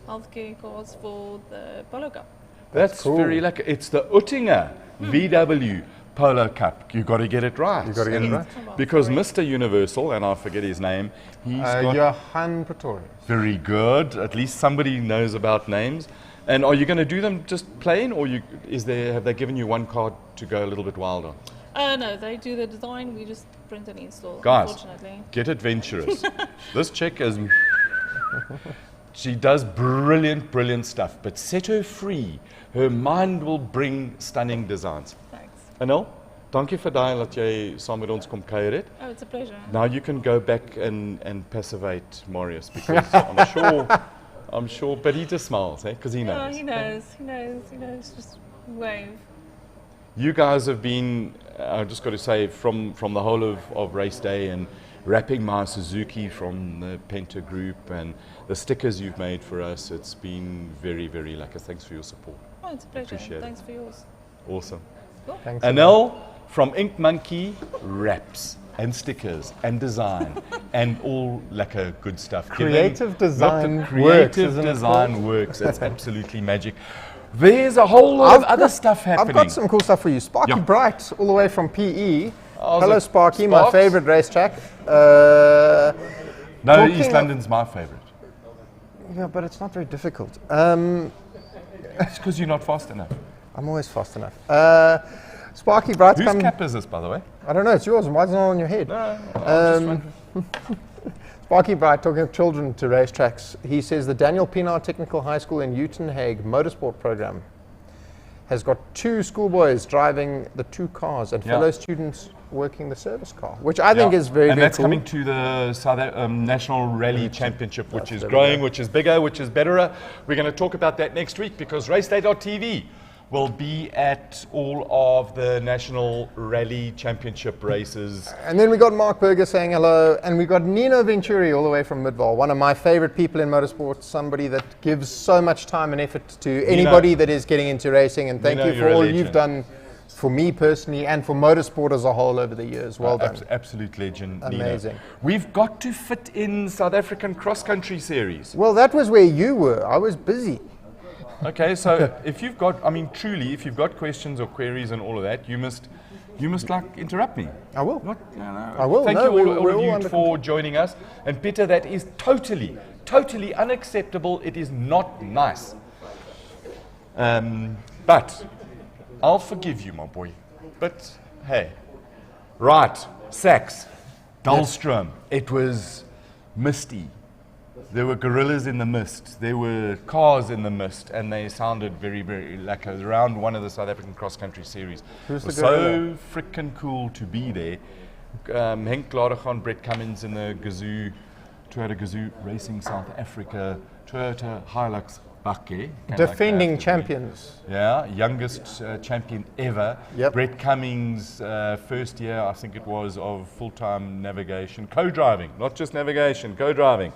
healthcare cards for the Polo Cup. That's cool. very lekker. It's the Uttinger VW Polo Cup. You got to get it right. You got to get it right. Because Mr. Universal, and I forget his name, he's got Johan Pretorius. very good. At least somebody knows about names. And are you going to do them just plain, or have they given you one card to go a little bit wilder? No, they do the design. We just print and install. Guys, unfortunately. get adventurous. This chick is. She does brilliant stuff, but set her free. Her mind will bring stunning designs. Thanks. Anel, dankie vir daai dat jy saam met ons kom kuier het. Oh, it's a pleasure. Now you can go back and passivate Marius, because I'm sure, but he just smiles, because he knows. Oh, he knows. Just wave. You guys have been, I just got to say, from the whole of Race Day and wrapping my Suzuki from the Penta Group and the stickers you've made for us, it's been very, very lucky. Thanks for your support. Oh, it's a pleasure. Appreciate Thanks for yours. Awesome. Cool. Thanks. Anel from Ink Monkey wraps and stickers and design and all lekker good stuff. Creative design creative works, isn't it? design works. It's absolutely magic. There's a whole lot of other stuff happening. I've got some cool stuff for you. Sparky Bright, all the way from PE. Oh, Hello, Sparky, my Sparks? favorite racetrack. No, East London's my favorite. Yeah, but it's not very difficult. It's because you're not fast enough. I'm always fast enough. Sparky Bright. Whose cap is this, by the way? I don't know, it's yours. Why is it not on your head? No, I was just wondering. Sparky Bright, talking of children to racetracks, he says the Daniel Pienaar Technical High School in Uitenhage motorsport program has got 2 schoolboys driving the 2 cars and fellow students working the service car, which I think is very, and very that's cool. coming to the National Rally Championship, which is growing, which is bigger, which is better. We're going to talk about that next week, because RaceDay.tv will be at all of the National Rally Championship races. And then we got Mark Berger saying hello, and we got Nino Venturi all the way from Midval, one of my favorite people in motorsport, somebody that gives so much time and effort to anybody that is getting into racing, and thank Nino, you for all you've done for me personally and for motorsport as a whole over the years. Well done. Absolute legend, Amazing. Nino. We've got to fit in South African cross-country series. Well, that was where you were. I was busy. Okay, so if you've got, truly, if you've got questions or queries and all of that, you must like interrupt me. I will. I will. Thank No, you all we're of you under for joining us. And Peter, that is totally unacceptable. It is not nice. But I'll forgive you, my boy. But hey, right, SACCS, Dullstroom. It was misty. There were gorillas in the mist. There were cars in the mist, and they sounded very, very like around one of the South African cross-country series. Who's It was the gorilla? so freaking cool to be there. Henk Gladegan, Brett Cummins in the Gazoo, Toyota Gazoo Racing South Africa Toyota Hilux Bakkie. Defending champions. Yeah, youngest champion ever. Yep. Brett Cummings, first year, I think it was, of full-time navigation, co-driving, not just navigation, co-driving.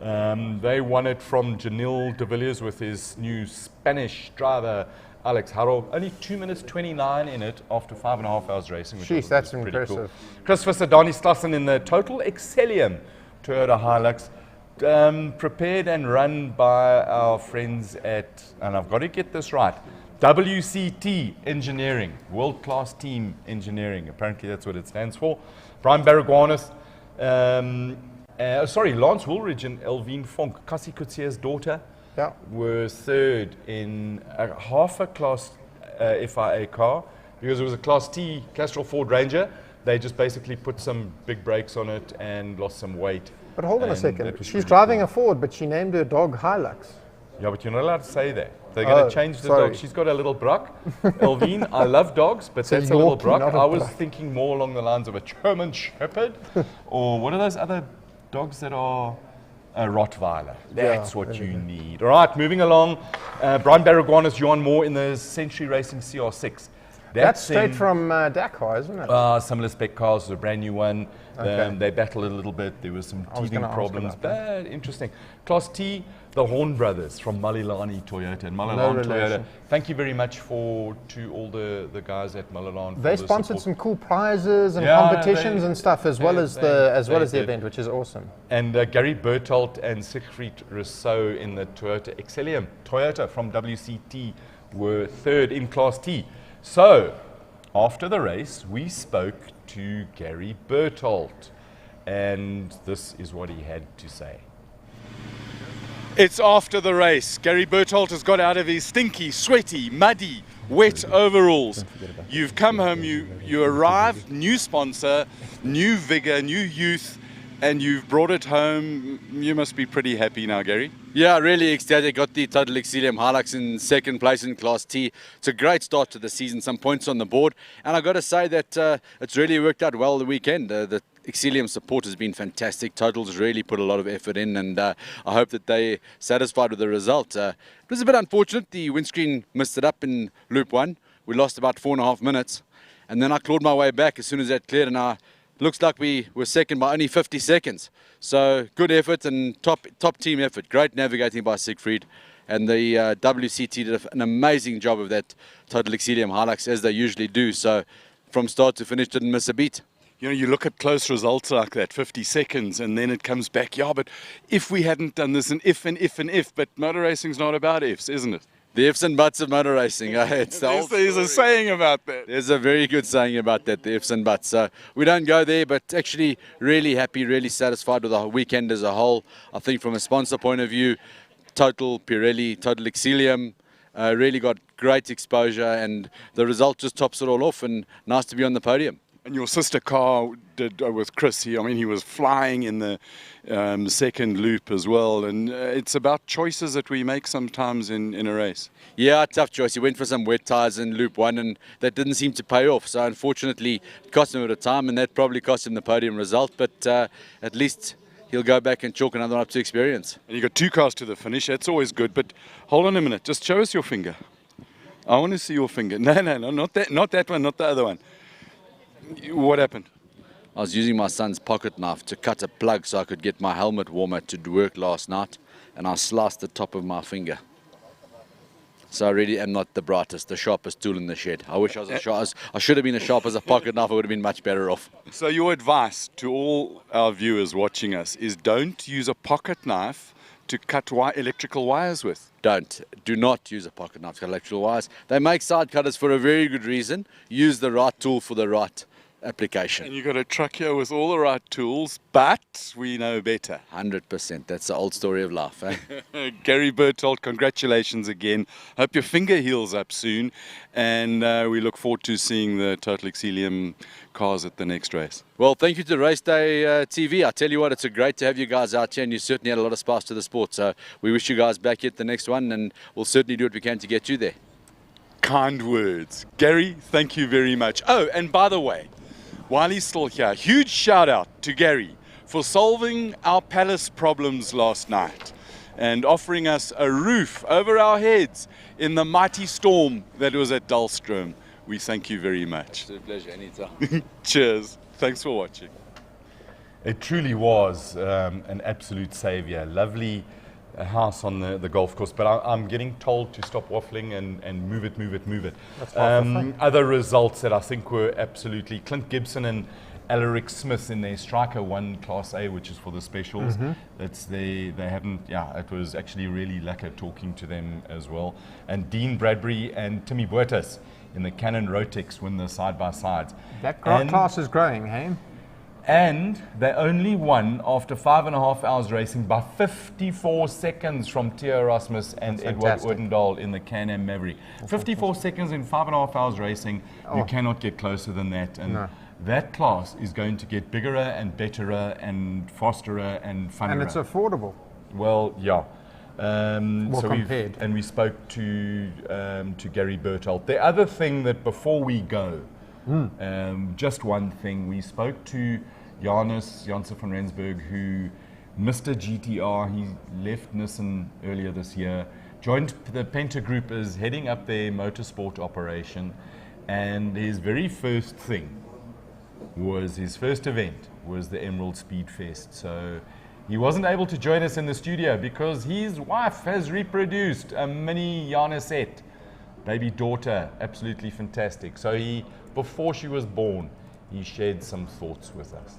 They won it from Janil de Villiers with his new Spanish driver, Alex Harrell. Only 2 minutes 29 in it after 5.5 hours racing. Jeez, that's impressive. Cool. Christopher Sadani Slassen in the Total Excellium Toyota Hilux. Prepared and run by our friends at, and I've got to get this right, WCT Engineering, World Class Team Engineering. Apparently that's what it stands for. Brian Baragwanis, Lance Woolridge and Elvine Fonk, Cassie Coutier's daughter, were third in half a Class FIA car, because it was a Class T Castrol Ford Ranger. They just basically put some big brakes on it and lost some weight. But hold on a second. She's driving a Ford, but she named her dog Hilux. Yeah, but you're not allowed to say that. They're going to change the dog. She's got a little Brock. Elvine, I love dogs, but that's a little Brock. I was thinking more along the lines of a German Shepherd, or what are those other dogs that are a Rottweiler? That's what you need. All right, moving along. Brian Baragwanis, Johan Moore in the Century Racing CR6. That's straight from Dakar, isn't it? Similar spec cars, a brand new one. They battled a little bit. There was some teething problems, but interesting. Class T, the Horn brothers from Malilani Toyota and Malilani Toyota. Thank you very much to all the guys at Malilani. They sponsored some cool prizes and competitions and stuff as well as the event, which is awesome. And Gary Bertholdt and Siegfried Rousseau in the Toyota Excellium Toyota from WCT were third in Class T. So, after the race, we spoke to Gary Bertholdt, and this is what he had to say. It's after the race. Gary Bertholdt has got out of his stinky, sweaty, muddy, wet overalls. You've come home, you arrived, new sponsor, new vigor, new youth, and you've brought it home. You must be pretty happy now, Gary. Yeah, really ecstatic. Got the Total Excellium Hilux in second place in Class T. It's a great start to the season, some points on the board. And I've got to say that it's really worked out well the weekend. The Excellium support has been fantastic. Total's really put a lot of effort in, and I hope that they're satisfied with the result. It was a bit unfortunate. The windscreen missed it up in Loop 1. We lost about 4.5 minutes. And then I clawed my way back as soon as that cleared, and looks like we were second by only 50 seconds. So good effort and top team effort. Great navigating by Siegfried. And the WCT did an amazing job of that Total Excellium Hilux, as they usually do. So from start to finish, didn't miss a beat. You know, you look at close results like that, 50 seconds, and then it comes back, yeah, but if we hadn't done this, and if, but motor racing's not about ifs, isn't it? The ifs and buts of motor racing. There's a saying about that. There's a very good saying about that, the ifs and buts. So we don't go there, but actually really happy, really satisfied with the weekend as a whole. I think from a sponsor point of view, Total, Pirelli, Total Excellium, really got great exposure, and the result just tops it all off, and nice to be on the podium. And your sister car did with Chris. He was flying in the second loop as well. And it's about choices that we make sometimes in a race. Yeah, tough choice. He went for some wet tyres in Loop 1, and that didn't seem to pay off. So unfortunately, it cost him a bit of time, and that probably cost him the podium result. But at least he'll go back and chalk another up to experience. And you got 2 cars to the finish. That's always good. But hold on a minute. Just show us your finger. I want to see your finger. No, not that one, not the other one. What happened? I was using my son's pocket knife to cut a plug so I could get my helmet warmer to work last night, and I sliced the top of my finger. So I really am not the brightest, the sharpest tool in the shed. I wish I was I should have been as sharp as a pocket knife. I would have been much better off. So your advice to all our viewers watching us is don't use a pocket knife to cut electrical wires with. Do not use a pocket knife to cut electrical wires. They make side cutters for a very good reason. Use the right tool for the right application. And you've got a truck here with all the right tools, but we know better. 100%. That's the old story of life. Eh? Gary Bertholdt, congratulations again. Hope your finger heals up soon, and we look forward to seeing the Total Excellium cars at the next race. Well, thank you to RaceDay TV. I tell you what, it's great to have you guys out here, and you certainly had a lot of spice to the sport. So we wish you guys back at the next one, and we'll certainly do what we can to get you there. Kind words. Gary, thank you very much. Oh, and by the way, while he's still here, huge shout out to Gary for solving our Palace problems last night. and offering us a roof over our heads in the mighty storm that was at Dullstroom. We thank you very much. It's a pleasure, anytime. Cheers. Thanks for watching. It truly was an absolute savior. Lovely house on the golf course, but I'm getting told to stop waffling and move it. That's fine. Other results that I think were absolutely, Clint Gibson and Alaric Smith in their Striker 1 Class A, which is for the specials. They haven't, it was actually really lekker talking to them as well. And Dean Bradbury and Timmy Buertas in the Canon Rotex win the side-by-sides. That class is growing, hey? And they only won after 5.5 hours racing by 54 seconds from Theo Erasmus and Edward Odendaal in the Can-Am Maverick. 54 seconds in 5.5 hours racing, you cannot get closer than that. And that class is going to get bigger and better and faster and funner. And it's affordable. Well, yeah. Compared. And we spoke to Gary Bertholdt. The other thing that before we go, just one thing, we spoke to Janssen van Rensburg, who missed a GTR. He left Nissan earlier this year, joined the Penta Group as heading up their motorsport operation, and his very first thing was his first event was the Emerald Speed Fest. So he wasn't able to join us in the studio because his wife has reproduced a mini Janusette, baby daughter, absolutely fantastic. So before she was born, he shared some thoughts with us.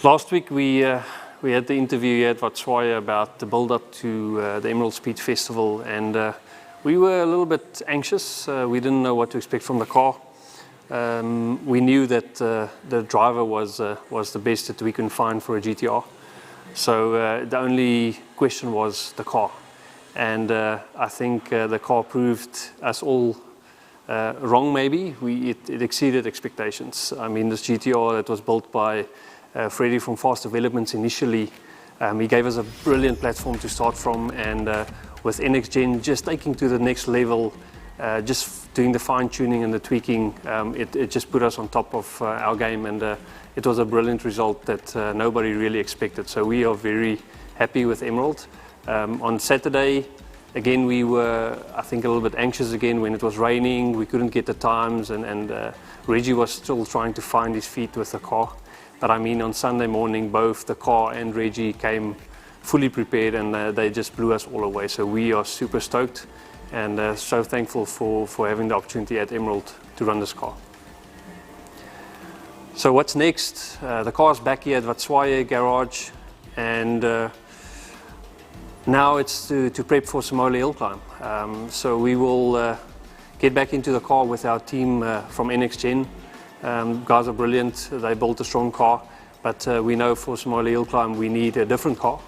Last week we had the interview here at Vatswaya about the build-up to the Emerald Speed Festival, and we were a little bit anxious. We didn't know what to expect from the car. We knew that the driver was the best that we can find for a GTR. So the only question was the car. And I think the car proved us all wrong, maybe. It exceeded expectations. I mean, this GTR that was built by Freddie from Fast Developments initially, he gave us a brilliant platform to start from, and with NX Gen just taking to the next level, just doing the fine-tuning and the tweaking, it just put us on top of our game, and it was a brilliant result that nobody really expected. So we are very happy with Emerald. On Saturday, again, we were, I think, a little bit anxious again when it was raining. We couldn't get the times, and Reggie was still trying to find his feet with the car. But I mean, on Sunday morning, both the car and Reggie came fully prepared, and they just blew us all away. So we are super stoked and so thankful for having the opportunity at Emerald to run this car. So what's next? The car's back here at Vatswaya garage, and now it's to prep for Samola Hill Climb. So we will get back into the car with our team from NX Gen. Guys are brilliant. They built a strong car, but we know for Samola Hill Climb we need a different car.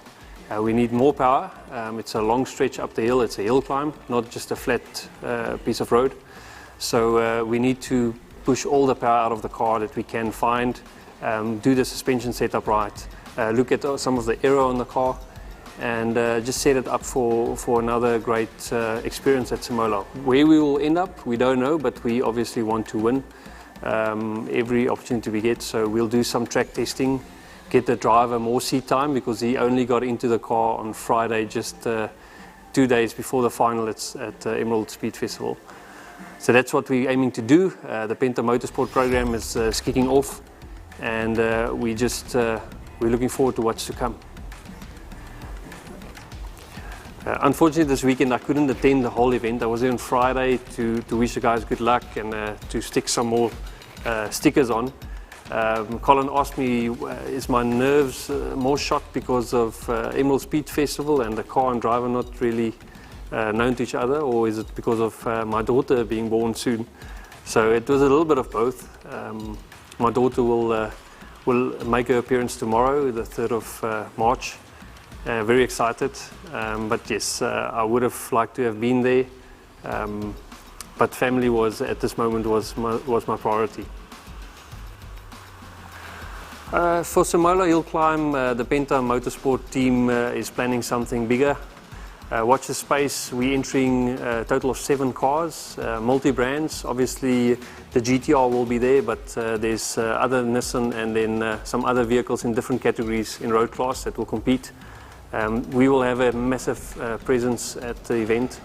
We need more power. It's a long stretch up the hill. It's a hill climb, not just a flat piece of road. So we need to push all the power out of the car that we can find, do the suspension setup right, look at some of the error on the car, and just set it up for another great experience at Samola. Where we will end up, we don't know, but we obviously want to win every opportunity we get. So we'll do some track testing, get the driver more seat time, because he only got into the car on Friday, just 2 days before the final at Emerald Speed Festival. So that's what we're aiming to do. The Penta Motorsport program is kicking off, and we're looking forward to what's to come. Unfortunately, this weekend I couldn't attend the whole event. I was there on Friday to wish the guys good luck and to stick some more stickers on. Colin asked me, is my nerves more shot because of Emerald Speed Festival and the car and driver not really known to each other, or is it because of my daughter being born soon? So it was a little bit of both. My daughter will make her appearance tomorrow, the 3rd of March. Very excited, but yes, I would have liked to have been there, but family was, at this moment, was my priority. For Samola Hill Climb, the Penta Motorsport team is planning something bigger. Watch the space. We're entering a total of 7 cars, multi-brands. Obviously, the GTR will be there, but there's other Nissan and then some other vehicles in different categories in road class that will compete. We will have a massive presence at the event.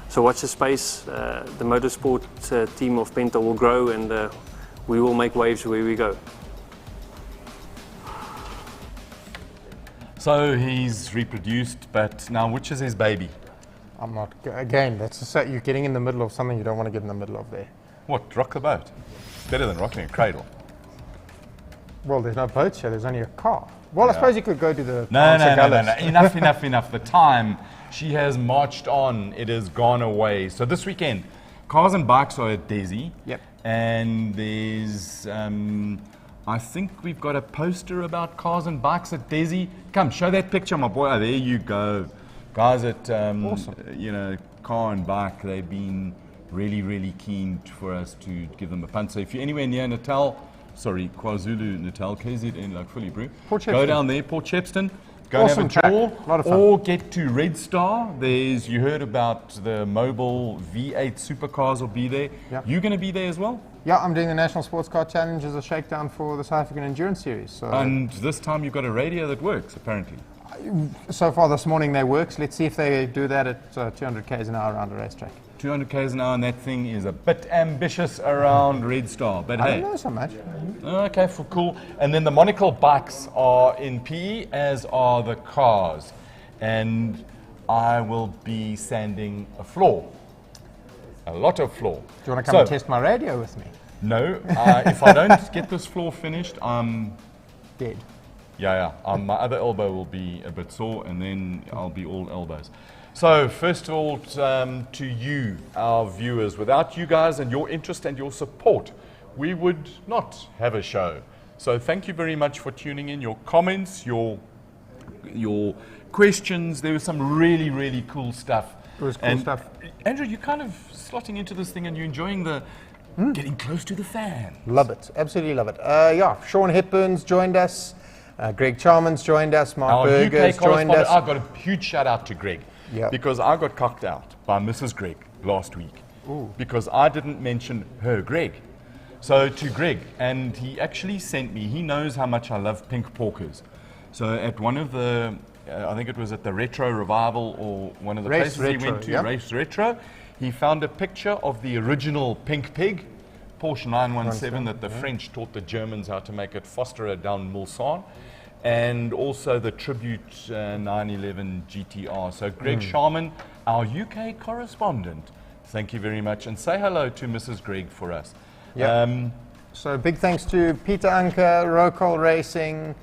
So watch the space. The motorsport team of Penta will grow, and we will make waves where we go. So he's reproduced, but now which is his baby? I'm not. Again, that's just, you're getting in the middle of something you don't want to get in the middle of there. What? Rock the boat? Better than rocking a cradle. Well, there's no boat here. There's only a car. Well, yeah. I suppose you could go to the... No. Enough. The time. She has marched on. It has gone away. So this weekend, cars and bikes are at Desi. Yep. And there's... I think we've got a poster about cars and bikes at Desi. Come, show that picture, my boy. Oh, there you go. Guys at, awesome. Car and bike, they've been really, really keen for us to give them a punt. So if you're anywhere near KwaZulu-Natal, KZN, like fully brew, go down there, Port Shepstone, go awesome and have a tour, lot of fun. or get to Red Star. You heard about the mobile V8 supercars will be there. Yep. You going to be there as well? Yeah, I'm doing the National Sports Car Challenge as a shakedown for the South African Endurance Series. So and this time you've got a radio that works, apparently. So far this morning they works. Let's see if they do that at 200 k's an hour around a racetrack. 200 k's an hour, and that thing is a bit ambitious around Red Star. But I hey, don't know so much. Okay, for cool. And then the monocle bikes are in PE, as are the cars. And I will be sanding a floor. A lot of floor. Do you want to come and test my radio with me? No. If I don't get this floor finished, I'm dead. Yeah. My other elbow will be a bit sore, and then I'll be all elbows. So, first of all, to you, our viewers, without you guys and your interest and your support, we would not have a show. So, thank you very much for tuning in. Your comments, your questions. There was some really, really cool stuff. It was cool stuff. Andrew, you're kind of slotting into this thing, and you're enjoying the getting close to the fan. Love it. Absolutely love it. Sean Hepburn's joined us. Greg Charman's joined us. Mark Berger's joined us. I've got a huge shout out to Greg. Yep. Because I got cocked out by Mrs. Greg last week. Ooh. Because I didn't mention her Greg. So to Greg, and he actually sent me, he knows how much I love pink porkers. So at one of the, I think it was at the Retro Revival or one of the Race places Retro, he went to, yep. Race Retro, he found a picture of the original pink pig, Porsche 917, that the French taught the Germans how to make it, Fosterer down Mulsanne. And also the Tribute 911 GTR. So Greg Sharman, our UK correspondent, thank you very much. And say hello to Mrs. Greg for us. Yep. So big thanks to Peter Anker, Rocol Racing,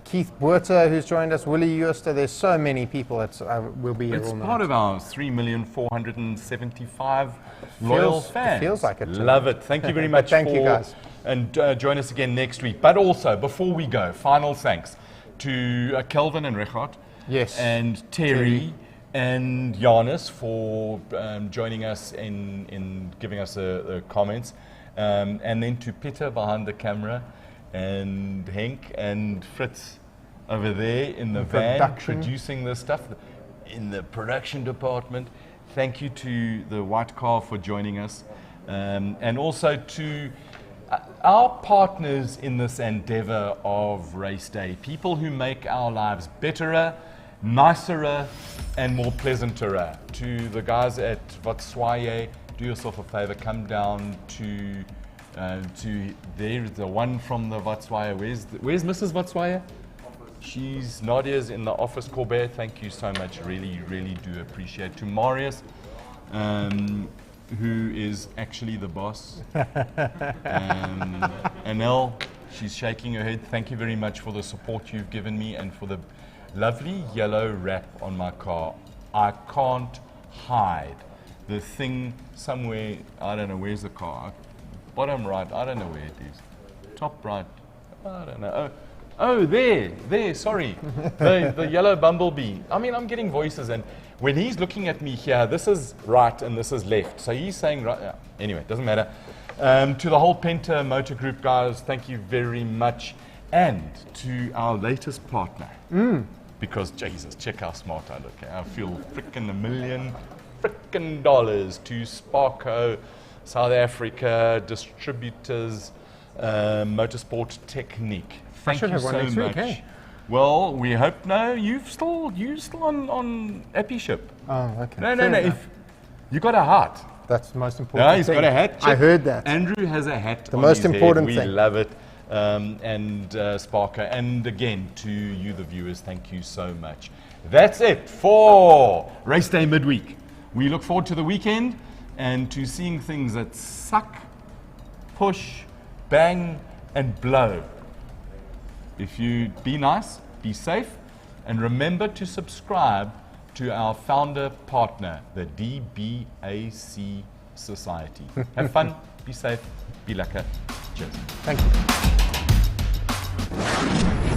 Keith Buerter, who's joined us, Willie Euster. There's so many people that will be here all night. It's part of our 3,475 loyal fans. It feels like it. Love it. Thank you very much. Thank you, guys. And join us again next week. But also, before we go, final thanks to Kelvin and Reggie. Yes. And Terry and Giannis for joining us in giving us the comments. And then to Peter behind the camera, and Henk and Fritz over there in the van producing this stuff in the production department. Thank you to the White Car for joining us. And also to our partners in this endeavor of Race Day, people who make our lives betterer, nicerer, and more pleasanterer. To the guys at Vatswaye, do yourself a favor, come down to there, the one from the Vatswaye. Where's Mrs. Vatswaye? She's Nadia's in the office. Corbett, thank you so much. Really, really do appreciate. To Marius, who is actually the boss. Anel, she's shaking her head. Thank you very much for the support you've given me and for the lovely yellow wrap on my car. I can't hide. The thing somewhere, I don't know, where's the car? Bottom right, I don't know where it is. Top right, I don't know. Oh, there, sorry. The yellow bumblebee. I mean, I'm getting voices, and when he's looking at me here, this is right and this is left. So he's saying right. Anyway, doesn't matter. To the whole Penta Motor Group guys, thank you very much. And to our latest partner, because Jesus, check how smart I look. I feel frickin' $1 million to Sparco, South Africa, distributors, Motorsport Technique. Thank you so much. Hey? Well, we hope. No, you still on Epiship. Oh, okay. No. Fair enough. If you got a hat. That's the most important No, he's thing. got a hat. I heard that. Andrew has a hat. The on most his important head. thing. We love it. And Sparker. And again, to you, the viewers, thank you so much. That's it for Race Day Midweek. We look forward to the weekend and to seeing things that suck, push, bang, and blow. If you be nice, be safe, and remember to subscribe to our founder partner, the DBAC Society. Have fun, be safe, be lekker. Cheers. Thank you.